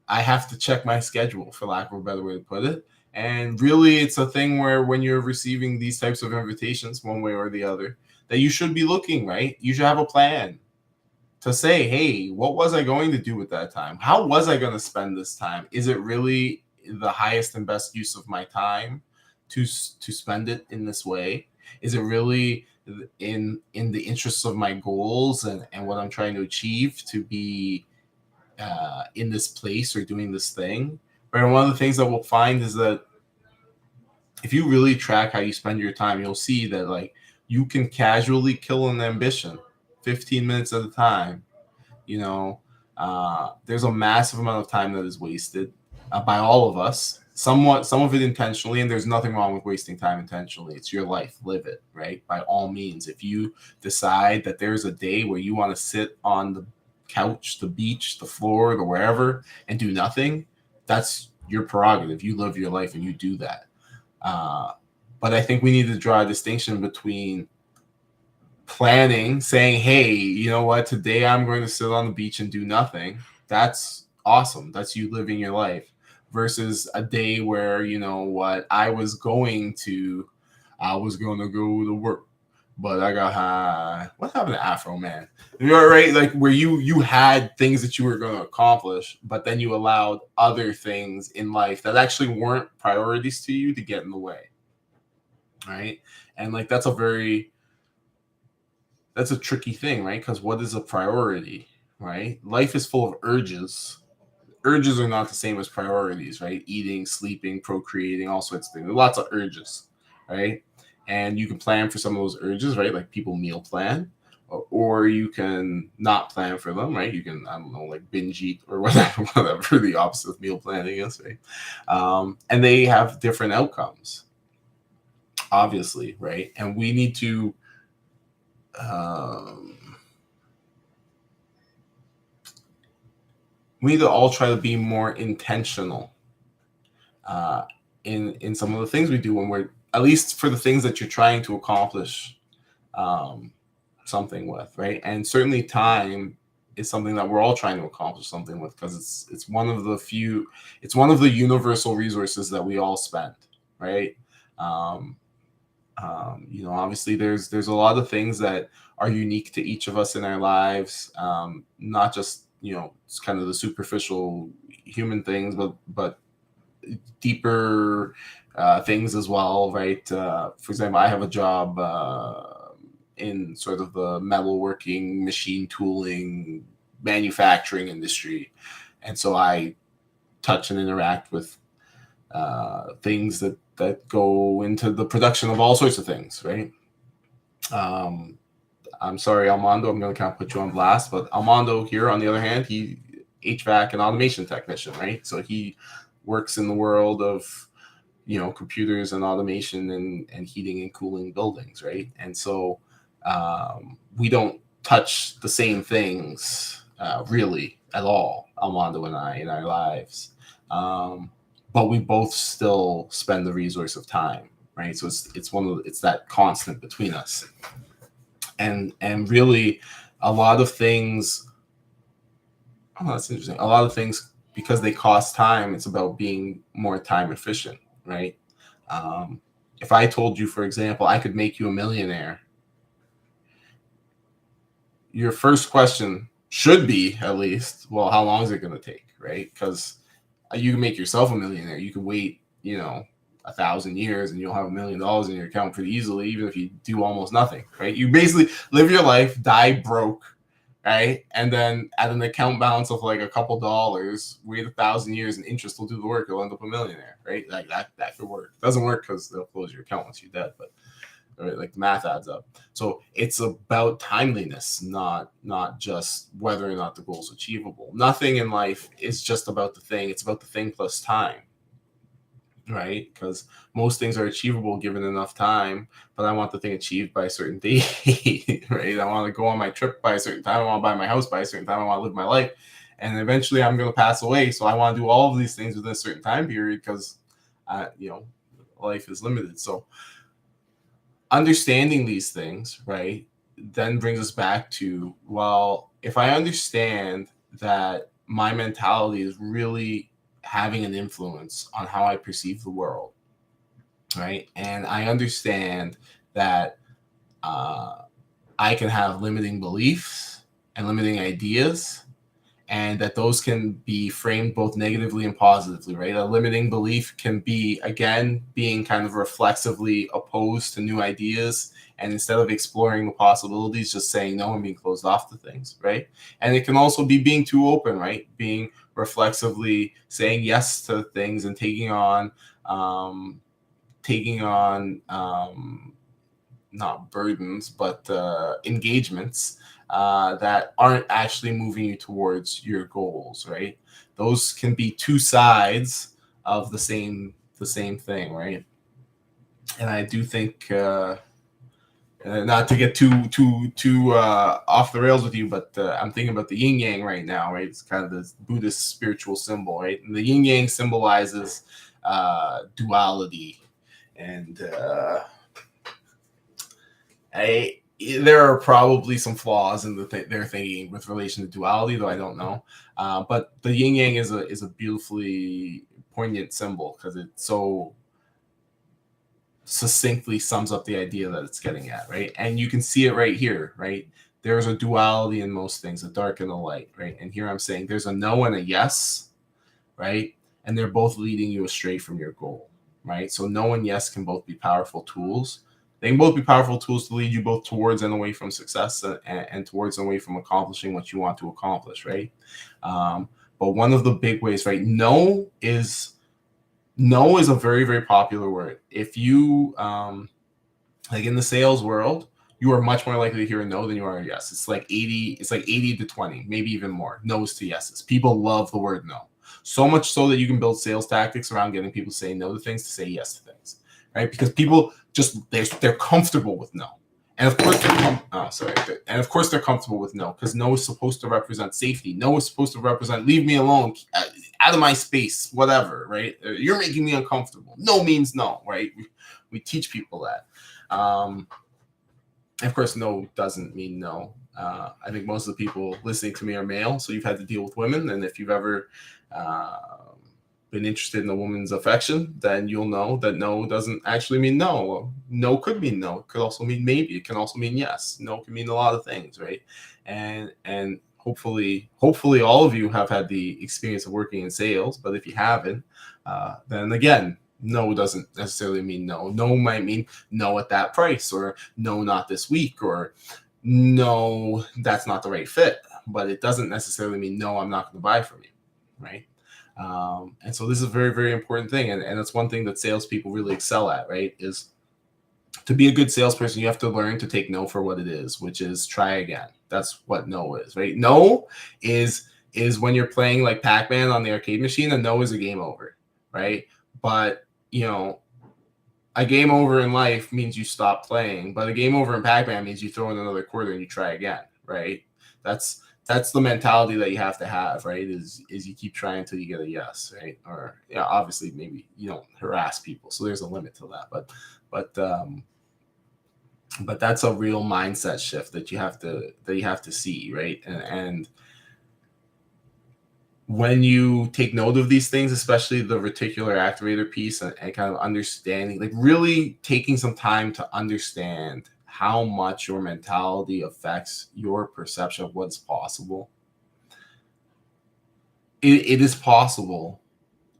have to check my schedule, for lack of a better way to put it. And really, it's a thing where when you're receiving these types of invitations, one way or the other, that you should be looking, right? You should have a plan to say, hey, what was I going to do with that time? How was I going to spend this time? Is it really the highest and best use of my time to spend it in this way? Is it really in the interests of my goals and what I'm trying to achieve to be in this place or doing this thing? Right? And one of the things that we'll find is that if you really track how you spend your time, you'll see that like you can casually kill an ambition 15 minutes at a time. There's a massive amount of time that is wasted by all of us, some of it intentionally, and there's nothing wrong with wasting time intentionally. It's your life, live it, right? By all means. If you decide that there's a day where you want to sit on the couch, the beach, the floor, the wherever, and do nothing, that's your prerogative. You live your life and you do that. But I think we need to draw a distinction between planning, saying, hey, you know what, today I'm going to sit on the beach and do nothing. That's awesome. That's you living your life. Versus a day where, you know what, I was going to go to work, but I got high. What happened to Afro Man? You're right, like where you had things that you were going to accomplish, but then you allowed other things in life that actually weren't priorities to you to get in the way. Right. And like that's a tricky thing, right? Because what is a priority, right? Life is full of urges. Urges are not the same as priorities, right? Eating, sleeping, procreating, all sorts of things. There are lots of urges, right? And you can plan for some of those urges, right? Like people meal plan, or you can not plan for them, right? You can, I don't know, like binge eat or whatever the opposite of meal planning is, right? And they have different outcomes, obviously, right? And we need to we need to all try to be more intentional in some of the things we do when we're, at least for the things that you're trying to accomplish something with, right? And certainly time is something that we're all trying to accomplish something with, because it's one of the universal resources that we all spend, right? Obviously there's a lot of things that are unique to each of us in our lives, not just, it's kind of the superficial human things, but deeper things as well, right? For example, I have a job in sort of the metalworking, machine tooling, manufacturing industry, and so I touch and interact with things that go into the production of all sorts of things, right? I'm sorry, Armando, I'm going to kind of put you on blast, but Armando here, on the other hand, he HVAC and automation technician, right? So he works in the world of, computers and automation and heating and cooling buildings, right? And so we don't touch the same things really at all, Armando and I, in our lives. But we both still spend the resource of time, right? So it's that constant between us. And really a lot of things, that's interesting. A lot of things, because they cost time, it's about being more time efficient, right? If I told you, for example, I could make you a millionaire, your first question should be, at least, well, how long is it going to take, right? Because you can make yourself a millionaire. You can wait, 1,000 years and you'll have $1 million in your account pretty easily, even if you do almost nothing, right? You basically live your life, die broke, right? And then at an account balance of like a couple dollars, wait 1,000 years and interest will do the work. You'll end up a millionaire, right? Like that could work. It doesn't work because they'll close your account once you're dead, but right, like the math adds up. So it's about timeliness, not just whether or not the goal is achievable. Nothing in life is just about the thing. It's about the thing plus time, right? Because most things are achievable given enough time, but I want the thing achieved by a certain date, right? I want to go on my trip by a certain time. I want to buy my house by a certain time. I want to live my life. And eventually I'm going to pass away. So I want to do all of these things within a certain time period because, life is limited. So understanding these things, right, then brings us back to, well, if I understand that my mentality is really having an influence on how I perceive the world, right, and I understand that I can have limiting beliefs and limiting ideas, and that those can be framed both negatively and positively, right? A limiting belief can be, again, being kind of reflexively opposed to new ideas, and instead of exploring the possibilities, just saying no and being closed off to things, right? And it can also be being too open, right? Being reflexively saying yes to things and taking on not burdens, but engagements that aren't actually moving you towards your goals, right? Those can be two sides of the same thing, right? And I do think, not to get too off the rails with you, but I'm thinking about the yin yang right now, right? It's kind of this Buddhist spiritual symbol, right? And the yin yang symbolizes duality And there are probably some flaws in their thinking with relation to duality, though I don't know. But the yin yang is a beautifully poignant symbol because it so succinctly sums up the idea that it's getting at, right? And you can see it right here, right? There's a duality in most things, a dark and a light, right? And here I'm saying there's a no and a yes, right? And they're both leading you astray from your goal, right? So no and yes can both be powerful tools. They can both be powerful tools to lead you both towards and away from success and towards and away from accomplishing what you want to accomplish, right? But one of the big ways, right? No is a very, very popular word. If you, like in the sales world, you are much more likely to hear a no than you are a yes. It's like 80 to 20, maybe even more no's to yeses. People love the word no. So much so that you can build sales tactics around getting people to say no to things to say yes to things, right? Because people just, they're comfortable with no. And of course, they're comfortable with no because no is supposed to represent safety. No is supposed to represent leave me alone, out of my space, whatever, right? You're making me uncomfortable. No means no, right? We teach people that. Of course, no doesn't mean no. I think most of the people listening to me are male, so you've had to deal with women. And if you've ever been interested in a woman's affection, then you'll know that no doesn't actually mean no. No could mean no. It could also mean maybe. It can also mean yes. No can mean a lot of things, right? And hopefully all of you have had the experience of working in sales. But if you haven't, then again, no doesn't necessarily mean no. No might mean no at that price, or no, not this week, or no, that's not the right fit. But it doesn't necessarily mean no, I'm not going to buy from you, right? And so this is a very, very important thing. And it's one thing that salespeople really excel at, right? Is to be a good salesperson, you have to learn to take no for what it is, which is try again. That's what no is, right? No is when you're playing like Pac-Man on the arcade machine, and no is a game over, right? But, you know, a game over in life means you stop playing, but a game over in Pac-Man means you throw in another quarter and you try again, right? That's the mentality that you have to have, right? Is you keep trying until you get a yes, right? Or obviously maybe you don't harass people, so there's a limit to that, but that's a real mindset shift that you have to see, right? And when you take note of these things, especially the reticular activator piece and kind of understanding, like really taking some time to understand how much your mentality affects your perception of what's possible. It is possible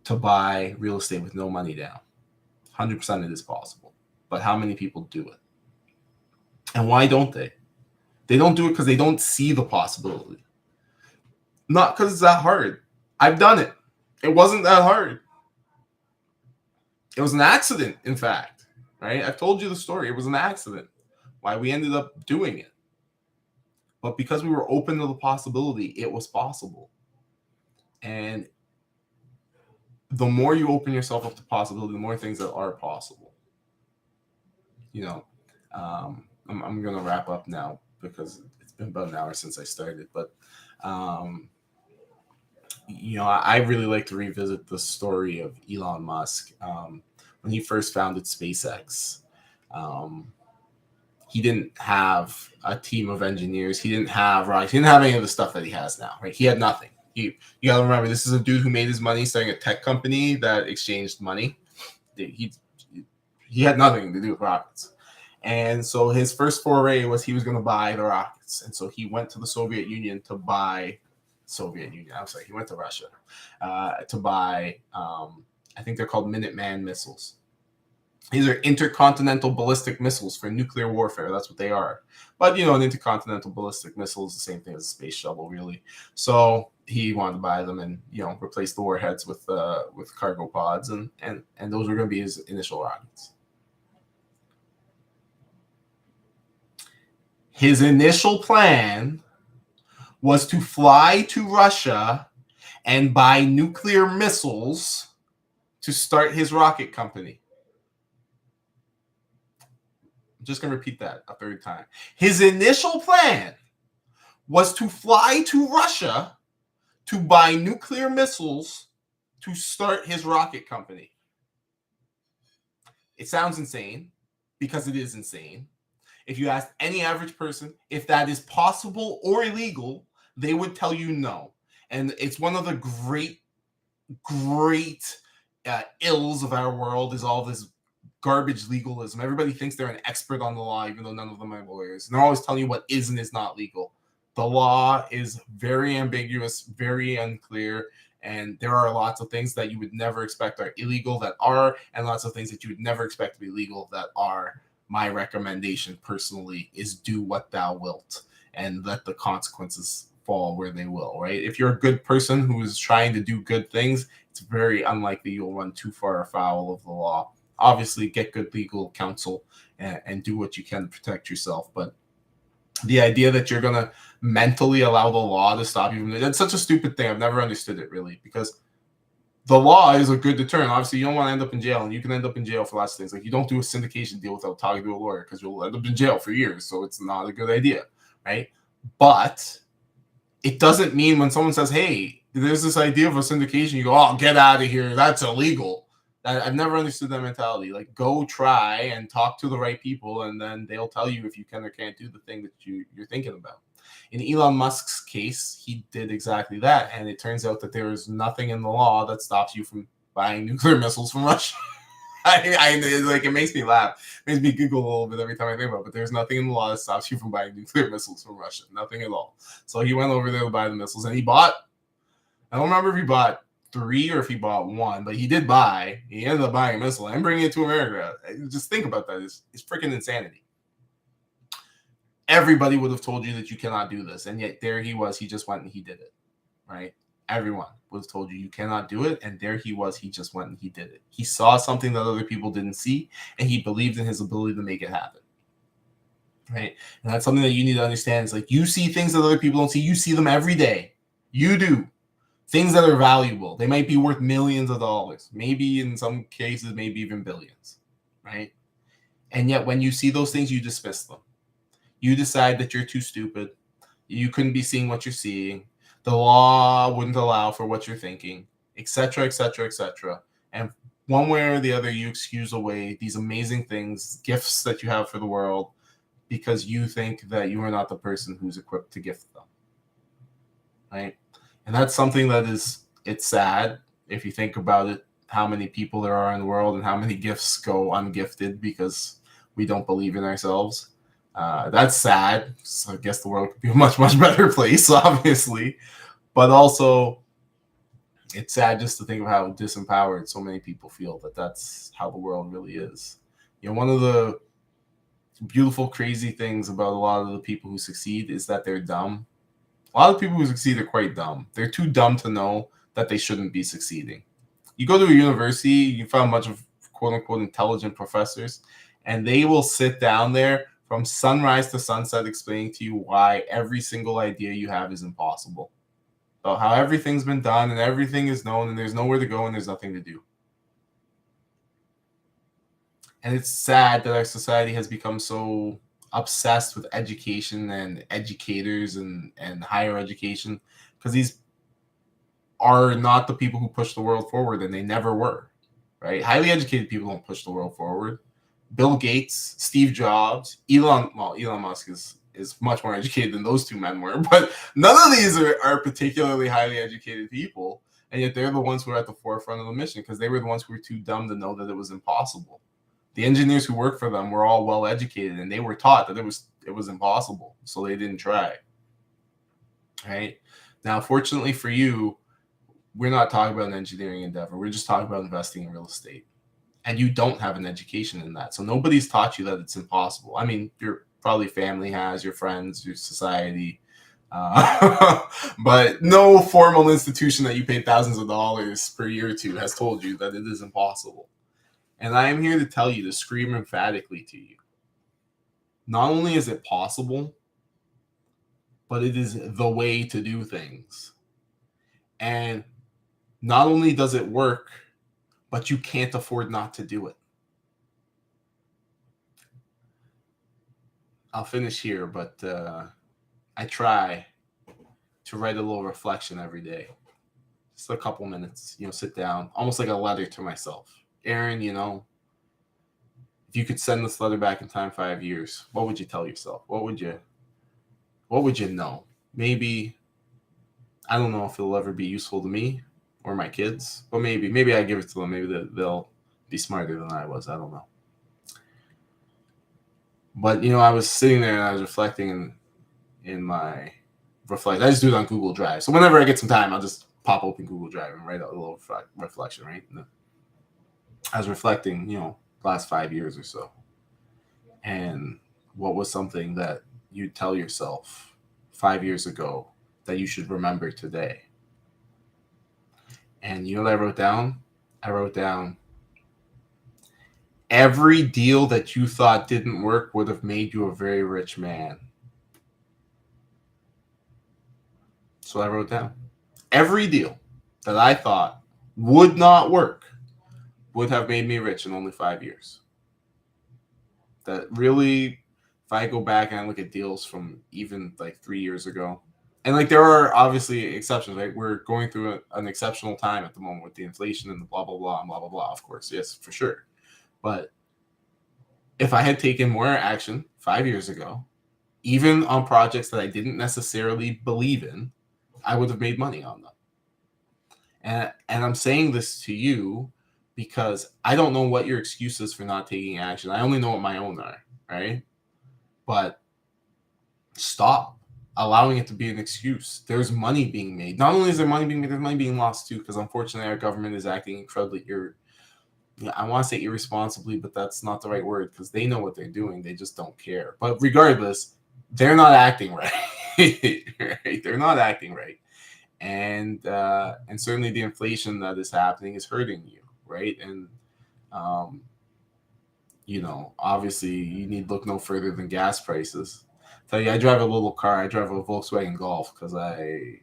to buy real estate with no money down. 100% it is possible. But how many people do it? And why don't they? They don't do it because they don't see the possibility. Not because it's that hard. I've done it. It wasn't that hard. It was an accident, in fact, right? I've told you the story. It was an accident. Why we ended up doing it. But because we were open to the possibility, it was possible. And the more you open yourself up to possibility, the more things that are possible. You know, I'm going to wrap up now because it's been about an hour since I started. But, you know, I really like to revisit the story of Elon Musk. When he first founded SpaceX, he didn't have a team of engineers. He didn't have rockets. He didn't have any of the stuff that he has now, right? He had nothing. You got to remember, this is a dude who made his money starting a tech company that exchanged money. He had nothing to do with rockets. And so his first foray was he was going to buy the rockets. And so he went to the Soviet Union to buy he went to Russia to buy, I think they're called Minuteman missiles. These are intercontinental ballistic missiles for nuclear warfare. That's what they are. But, you know, an intercontinental ballistic missile is the same thing as a space shuttle, really. So he wanted to buy them and, you know, replace the warheads with cargo pods. And those were going to be his initial rockets. His initial plan was to fly to Russia and buy nuclear missiles to start his rocket company. I'm just going to repeat that a third time. His initial plan was to fly to Russia to buy nuclear missiles to start his rocket company. It sounds insane because it is insane. If you ask any average person if that is possible or illegal, they would tell you no. And it's one of the great ills of our world is all this garbage legalism. Everybody thinks they're an expert on the law, even though none of them are lawyers. And they're always telling you what is and is not legal. The law is very ambiguous, very unclear, and there are lots of things that you would never expect are illegal that are, and lots of things that you would never expect to be legal that are. My recommendation personally is do what thou wilt and let the consequences fall where they will, right? If you're a good person who is trying to do good things, it's very unlikely you'll run too far afoul of the law. Obviously, get good legal counsel and do what you can to protect yourself. But the idea that you're going to mentally allow the law to stop you, that's such a stupid thing. I've never understood it really, because the law is a good deterrent. Obviously, you don't want to end up in jail, and you can end up in jail for lots of things. Like, you don't do a syndication deal without talking to a lawyer because you'll end up in jail for years. So it's not a good idea, right? But it doesn't mean when someone says, hey, there's this idea of a syndication, you go, oh, get out of here. That's illegal. I've never understood that mentality. Like, go try and talk to the right people, and then they'll tell you if you can or can't do the thing that you're thinking about. In Elon Musk's case, he did exactly that, and it turns out that there is nothing in the law that stops you from buying nuclear missiles from Russia. It makes me laugh. It makes me giggle a little bit every time I think about it, but there's nothing in the law that stops you from buying nuclear missiles from Russia. Nothing at all. So he went over there to buy the missiles, and he bought, I don't remember if he bought 3 or if he bought 1, but he did buy. He ended up buying a missile and bringing it to America. Just think about that. It's freaking insanity. Everybody would have told you that you cannot do this, and yet there he was. He just went and he did it, right? Everyone would have told you cannot do it, and there he was. He just went and he did it. He saw something that other people didn't see, and he believed in his ability to make it happen, right? And that's something that you need to understand. It's like, you see things that other people don't see. You see them every day. You do. Things that are valuable. They might be worth millions of dollars, maybe in some cases, maybe even billions, right? And yet when you see those things, you dismiss them. You decide that you're too stupid. You couldn't be seeing what you're seeing. The law wouldn't allow for what you're thinking, etc., etc., etc. And one way or the other, you excuse away these amazing things, gifts that you have for the world, because you think that you are not the person who's equipped to gift them, right? And that's something that it's sad if you think about it, how many people there are in the world and how many gifts go ungifted because we don't believe in ourselves. That's sad. So I guess the world could be a much, much better place, obviously. But also, it's sad just to think of how disempowered so many people feel, that that's how the world really is. You know, one of the beautiful, crazy things about a lot of the people who succeed is that they're dumb. A lot of people who succeed are quite dumb. They're too dumb to know that they shouldn't be succeeding. You go to a university, you find a bunch of quote-unquote intelligent professors, and they will sit down there from sunrise to sunset explaining to you why every single idea you have is impossible. About how everything's been done and everything is known and there's nowhere to go and there's nothing to do. And it's sad that our society has become so obsessed with education and educators and higher education, because these are not the people who push the world forward, and they never were, right? Highly educated people don't push the world forward. Bill Gates, Steve Jobs, Elon Musk is much more educated than those two men were, but none of these are particularly highly educated people, and yet they're the ones who are at the forefront of the mission because they were the ones who were too dumb to know that it was impossible. The engineers who worked for them were all well educated, and they were taught that it was impossible, so they didn't try. Right? Now, fortunately for you, we're not talking about an engineering endeavor. We're just talking about investing in real estate. And you don't have an education in that. So nobody's taught you that it's impossible. I mean, your probably family has, your friends, your society, but no formal institution that you pay thousands of dollars per year to has told you that it is impossible. And I am here to tell you, to scream emphatically to you, not only is it possible, but it is the way to do things. And not only does it work, but you can't afford not to do it. I'll finish here, but I try to write a little reflection every day. Just a couple minutes, sit down, almost like a letter to myself. Aaron, if you could send this letter back in time 5 years, what would you tell yourself? What would you know? Maybe, I don't know if it'll ever be useful to me or my kids, but maybe I give it to them. Maybe they'll be smarter than I was. I don't know. But I was sitting there and I was reflecting in my reflect. I just do it on Google Drive. So whenever I get some time, I'll just pop open Google Drive and write out a little reflection, right? And I was reflecting, last 5 years or so. And what was something that you'd tell yourself 5 years ago that you should remember today? And you know what I wrote down? I wrote down, every deal that you thought didn't work would have made you a very rich man. So I wrote down, every deal that I thought would not work would have made me rich in only 5 years. That really, if I go back and I look at deals from even like 3 years ago, and like there are obviously exceptions, right? We're going through an exceptional time at the moment with the inflation and the blah, blah, blah, and blah, blah, blah, of course. Yes, for sure. But if I had taken more action 5 years ago, even on projects that I didn't necessarily believe in, I would have made money on them. And I'm saying this to you because I don't know what your excuse is for not taking action. I only know what my own are, right? But stop allowing it to be an excuse. There's money being made. Not only is there money being made, there's money being lost too, because unfortunately our government is acting incredibly I want to say irresponsibly, but that's not the right word, because they know what they're doing. They just don't care. But regardless, they're not acting right. Right? They're not acting right. And certainly the inflation that is happening is hurting you, right? And obviously you need to look no further than gas prices. Tell you, I drive a little car. I drive a Volkswagen Golf because I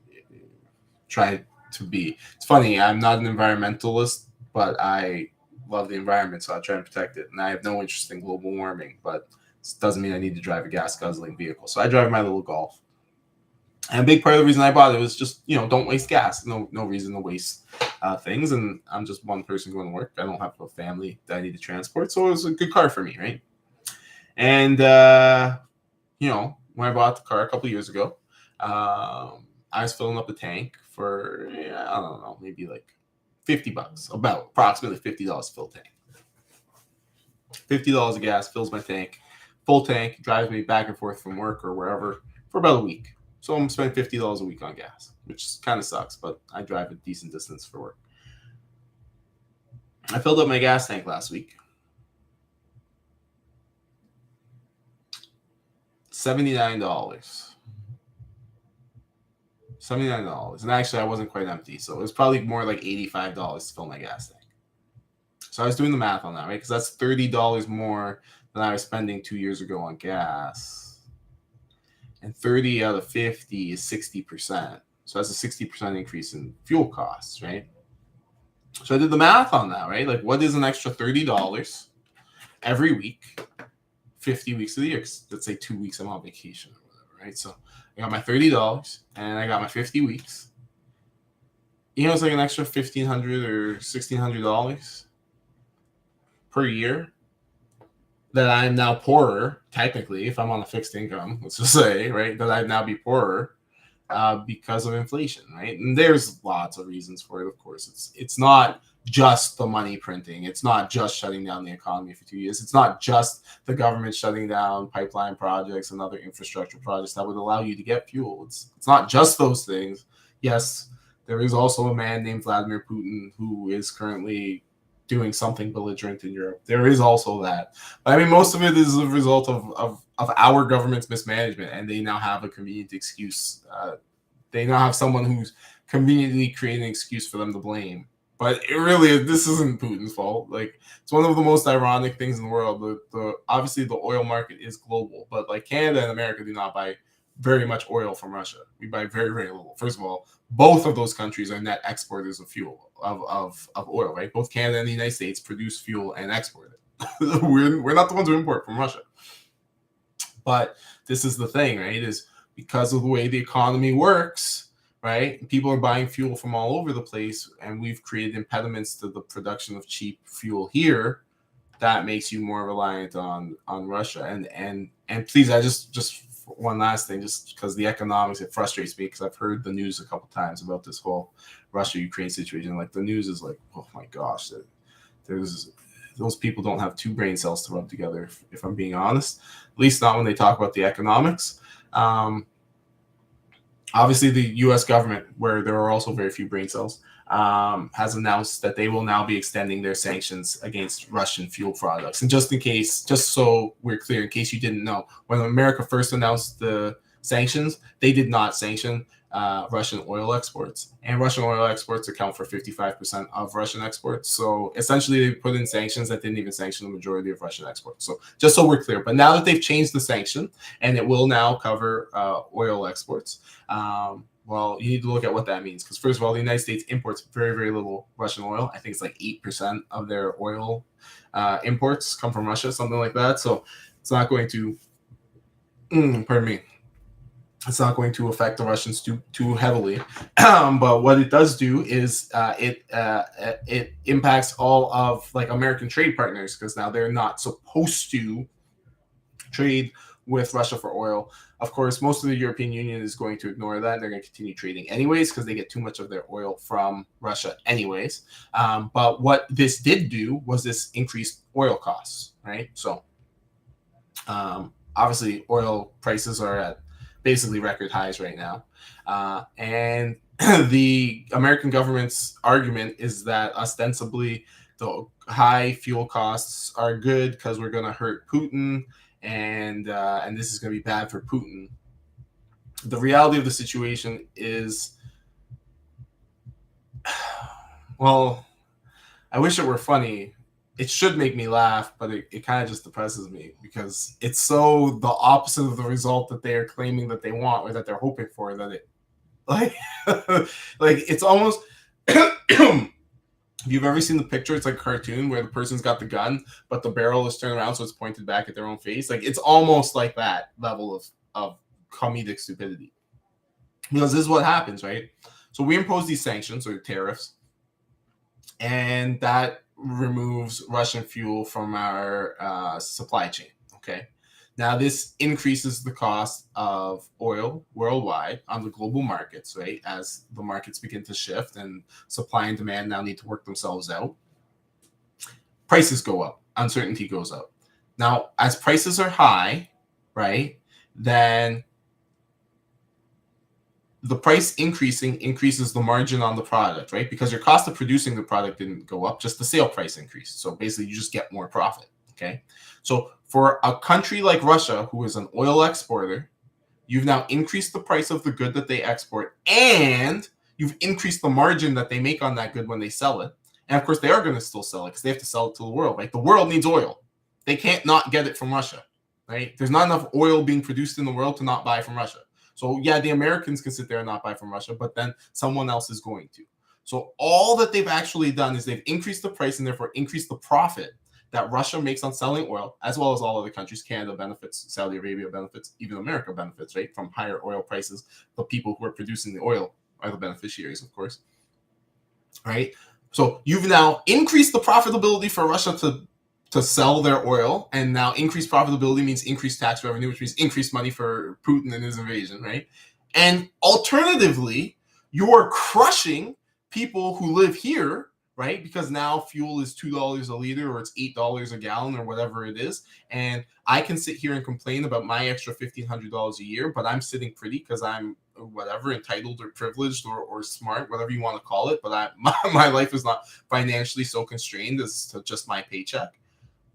try to be. It's funny. I'm not an environmentalist, but I love the environment, so I try and protect it. And I have no interest in global warming, but this doesn't mean I need to drive a gas guzzling vehicle. So I drive my little Golf. And a big part of the reason I bought it was just, don't waste gas. No reason to waste things. And I'm just one person going to work. I don't have a family that I need to transport. So it was a good car for me, right? And, when I bought the car a couple of years ago, I was filling up the tank for, I don't know, maybe like $50, about approximately $50 to fill tank. $50 of gas fills my tank, full tank, drives me back and forth from work or wherever for about a week. So I'm spending $50 a week on gas, which kind of sucks, but I drive a decent distance for work. I filled up my gas tank last week. $79. $79. And actually, I wasn't quite empty, so it was probably more like $85 to fill my gas tank. So I was doing the math on that, right? Because that's $30 more than I was spending 2 years ago on gas. And 30 out of 50 is 60%. So that's a 60% increase in fuel costs, right? So I did the math on that, right? Like, what is an extra $30 every week, 50 weeks of the year? Let's say 2 weeks I'm on vacation or whatever, right? So I got my $30 and I got my 50 weeks. It's like an extra $1,500 or $1,600 per year that I'm now poorer, technically, if I'm on a fixed income, let's just say, right, that I'd now be poorer because of inflation, right? And there's lots of reasons for it, of course. It's not just the money printing. It's not just shutting down the economy for 2 years. It's not just the government shutting down pipeline projects and other infrastructure projects that would allow you to get fuel. It's not just those things. Yes, there is also a man named Vladimir Putin who is currently doing something belligerent in Europe. There is also that. But I mean, most of it is a result of our government's mismanagement, and they now have a convenient excuse. They now have someone who's conveniently creating an excuse for them to blame. But this isn't Putin's fault. Like, it's one of the most ironic things in the world. Obviously, the oil market is global, but like Canada and America do not buy very much oil from Russia. We buy very, very little. First of all, both of those countries are net exporters of fuel, of oil, right? Both Canada and the United States produce fuel and export it. We're not the ones who import from Russia. But this is the thing, right? Is because of the way the economy works, right? People are buying fuel from all over the place, and we've created impediments to the production of cheap fuel here. that makes you more reliant on Russia. And please, I just one last thing, just because the economics, it frustrates me because I've heard the news a couple times about this whole Russia-Ukraine situation. Like the news is like, oh my gosh, there's those people don't have two brain cells to rub together, if I'm being honest. At least not when they talk about the economics. Obviously, the U.S. government, where there are also very few brain cells, has announced that they will now be extending their sanctions against Russian fuel products. And just in case, just so we're clear, in case you didn't know, when America first announced the sanctions, they did not sanction Russian oil exports. And Russian oil exports account for 55% of Russian exports. So essentially, they put in sanctions that didn't even sanction the majority of Russian exports. So just so we're clear. But now that they've changed the sanction, and it will now cover oil exports, well, you need to look at what that means. Because first of all, the United States imports very, very little Russian oil. I think it's like 8% of their oil imports come from Russia, something like that. So it's not going to, pardon me, it's not going to affect the Russians too heavily. But what it does do is it impacts all of like American trade partners, because now they're not supposed to trade with Russia for oil. Of course, most of the European Union is going to ignore that. They're going to continue trading anyways because they get too much of their oil from Russia anyways. But what this did do was this increased oil costs, right? So obviously oil prices are at basically record highs right now. And the American government's argument is that ostensibly the high fuel costs are good because we're going to hurt Putin, and this is going to be bad for Putin. The reality of the situation is, well, I wish it were funny. It should make me laugh, but it kind of just depresses me because it's so the opposite of the result that they are claiming that they want or that they're hoping for, that it like like it's almost if you've ever seen the picture, it's like a cartoon where the person's got the gun, but the barrel is turned around so it's pointed back at their own face. Like it's almost like that level of comedic stupidity. Because this is what happens, right? So we impose these sanctions or tariffs, and that removes Russian fuel from our supply chain. Okay. Now, this increases the cost of oil worldwide on the global markets, right? As the markets begin to shift and supply and demand now need to work themselves out, prices go up, uncertainty goes up. Now, as prices are high, right, then the price increases the margin on the product, right? Because your cost of producing the product didn't go up, just the sale price increased. So basically, you just get more profit, okay? So for a country like Russia, who is an oil exporter, you've now increased the price of the good that they export, and you've increased the margin that they make on that good when they sell it. And of course, they are going to still sell it because they have to sell it to the world, right? The world needs oil. They can't not get it from Russia, right? There's not enough oil being produced in the world to not buy from Russia. So yeah, the Americans can sit there and not buy from Russia, but then someone else is going to. So all that they've actually done is they've increased the price and therefore increased the profit that Russia makes on selling oil, as well as all other countries. Canada benefits, Saudi Arabia benefits, even America benefits, right? From higher oil prices. The people who are producing the oil are the beneficiaries, of course, right? So you've now increased the profitability for Russia to sell their oil, and now increased profitability means increased tax revenue, which means increased money for Putin and his invasion, right? And alternatively, you're crushing people who live here, right? Because now fuel is $2 a liter, or it's $8 a gallon, or whatever it is. And I can sit here and complain about my extra $1,500 a year, but I'm sitting pretty because I'm whatever, entitled or privileged or smart, whatever you want to call it. But my life is not financially so constrained as to just my paycheck.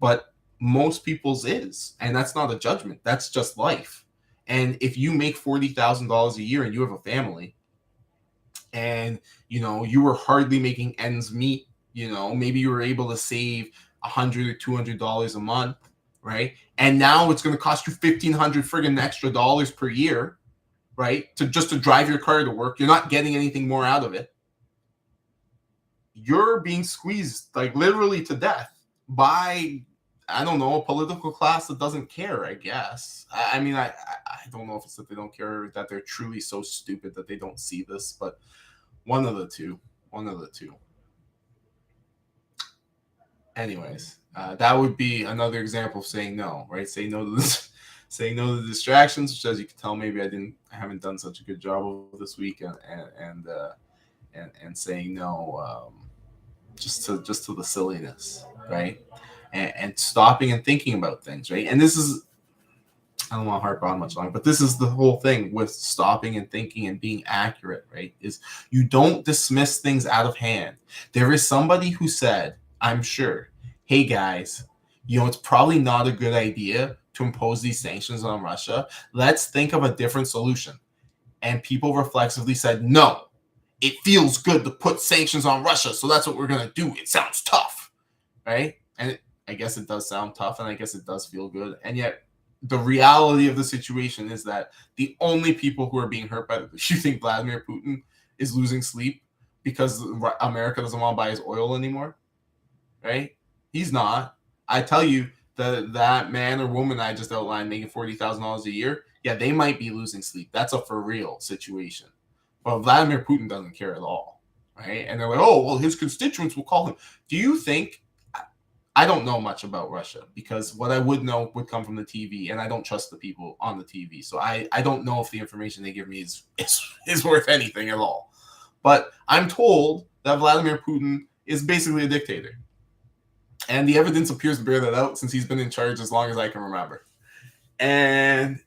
But most people's is, and that's not a judgment. That's just life. And if you make $40,000 a year and you have a family, and you were hardly making ends meet, maybe you were able to save $100 or $200 a month, right? And now it's going to cost you $1,500 friggin' extra dollars per year, right? To drive your car to work. You're not getting anything more out of it. You're being squeezed like literally to death by, I don't know, a political class that doesn't care, I guess. I mean, I don't know if it's that they don't care or that they're truly so stupid that they don't see this, but one of the two. anyways, that would be another example of saying no, right? Say no to this, saying no to the distractions, which, as you can tell, maybe I haven't done such a good job of this week, and saying no, just to the silliness, right? And stopping and thinking about things, right? And this is, I don't want to harp on much longer, but this is the whole thing with stopping and thinking and being accurate, right? Is you don't dismiss things out of hand. There is somebody who said, I'm sure, hey guys, it's probably not a good idea to impose these sanctions on Russia. Let's think of a different solution. And people reflexively said, no, it feels good to put sanctions on Russia, so that's what we're going to do. It sounds tough, right? And I guess it does sound tough, and I guess it does feel good. And yet, the reality of the situation is that the only people who are being hurt by this, you think Vladimir Putin is losing sleep because America doesn't want to buy his oil anymore, right? He's not. I tell you, that man or woman I just outlined making $40,000 a year, yeah, they might be losing sleep. That's a for real situation. But Vladimir Putin doesn't care at all, right? And they're like, oh, well, his constituents will call him. Do you think, I don't know much about Russia because what I would know would come from the TV, and I don't trust the people on the TV. So I don't know if the information they give me is worth anything at all. But I'm told that Vladimir Putin is basically a dictator. And the evidence appears to bear that out since he's been in charge as long as I can remember. And,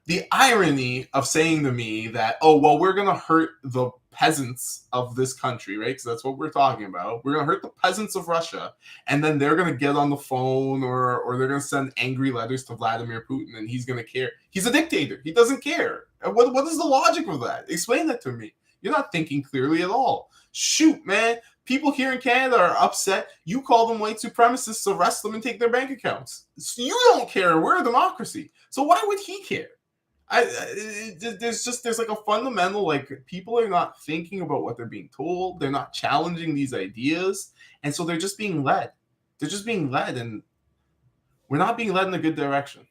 the irony of saying to me that, oh, well, we're going to hurt the peasants of this country, right? Because that's what we're talking about. We're going to hurt the peasants of Russia, and then they're going to get on the phone or they're going to send angry letters to Vladimir Putin, and he's going to care. He's a dictator. He doesn't care. What is the logic of that? Explain that to me. You're not thinking clearly at all. Shoot, man. People here in Canada are upset. You call them white supremacists, arrest them, and take their bank accounts. So you don't care. We're a democracy. So why would he care? There's like a fundamental, like, people are not thinking about what they're being told. They're not challenging these ideas. And so they're just being led. They're just being led, and we're not being led in a good direction.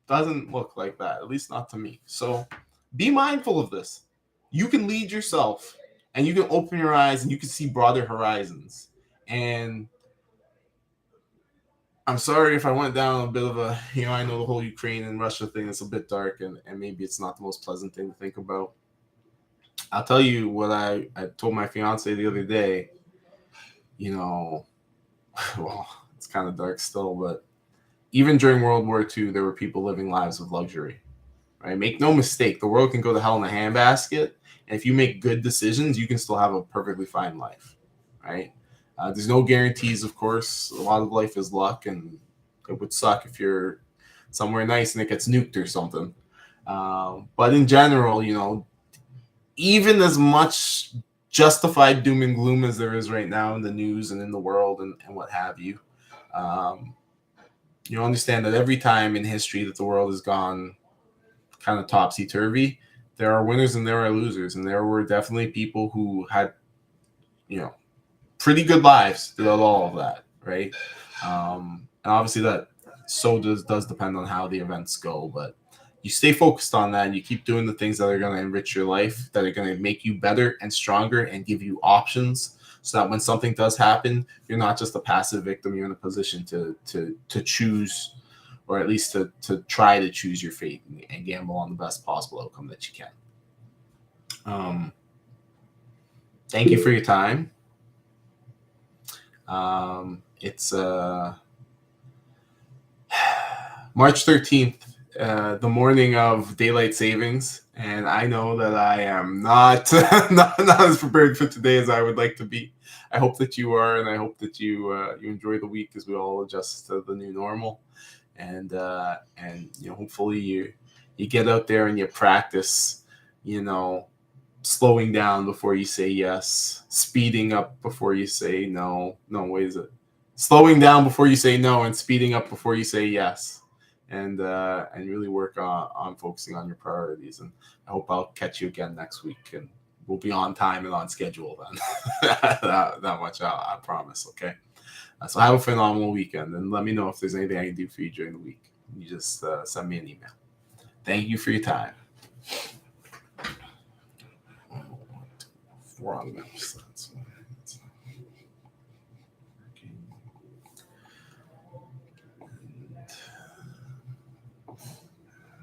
Doesn't look like that, at least not to me. So be mindful of this. You can lead yourself, and you can open your eyes, and you can see broader horizons. And I'm sorry if I went down a bit of a, I know the whole Ukraine and Russia thing is a bit dark, and maybe it's not the most pleasant thing to think about. I'll tell you what I told my fiance the other day. Well, it's kind of dark still, but even during World War II, there were people living lives of luxury, right? Make no mistake, the world can go to hell in a handbasket, and if you make good decisions, you can still have a perfectly fine life, right? There's no guarantees, of course. A lot of life is luck, and it would suck if you're somewhere nice and it gets nuked or something. But in general, even as much justified doom and gloom as there is right now in the news and in the world and what have you, you understand that every time in history that the world has gone kind of topsy-turvy, there are winners and there are losers. And there were definitely people who had, pretty good lives throughout all of that, right? And obviously that does depend on how the events go, but you stay focused on that and you keep doing the things that are going to enrich your life, that are going to make you better and stronger and give you options, so that when something does happen, you're not just a passive victim. You're in a position to choose, or at least to try to choose your fate and gamble on the best possible outcome that you can. Thank you for your time. It's March 13th, the morning of daylight savings, and I know that I am not not as prepared for today as I would like to be. I hope that you are, and I hope that you enjoy the week as we all adjust to the new normal, and hopefully you get out there and you practice, slowing down before you say yes, speeding up before you say no. No, what is it? Slowing down before you say no and speeding up before you say yes. And really work on focusing on your priorities. And I hope I'll catch you again next week, and we'll be on time and on schedule then. that much, I promise, okay? So have a phenomenal weekend, and let me know if there's anything I can do for you during the week. You just send me an email. Thank you for your time. Wrong sense.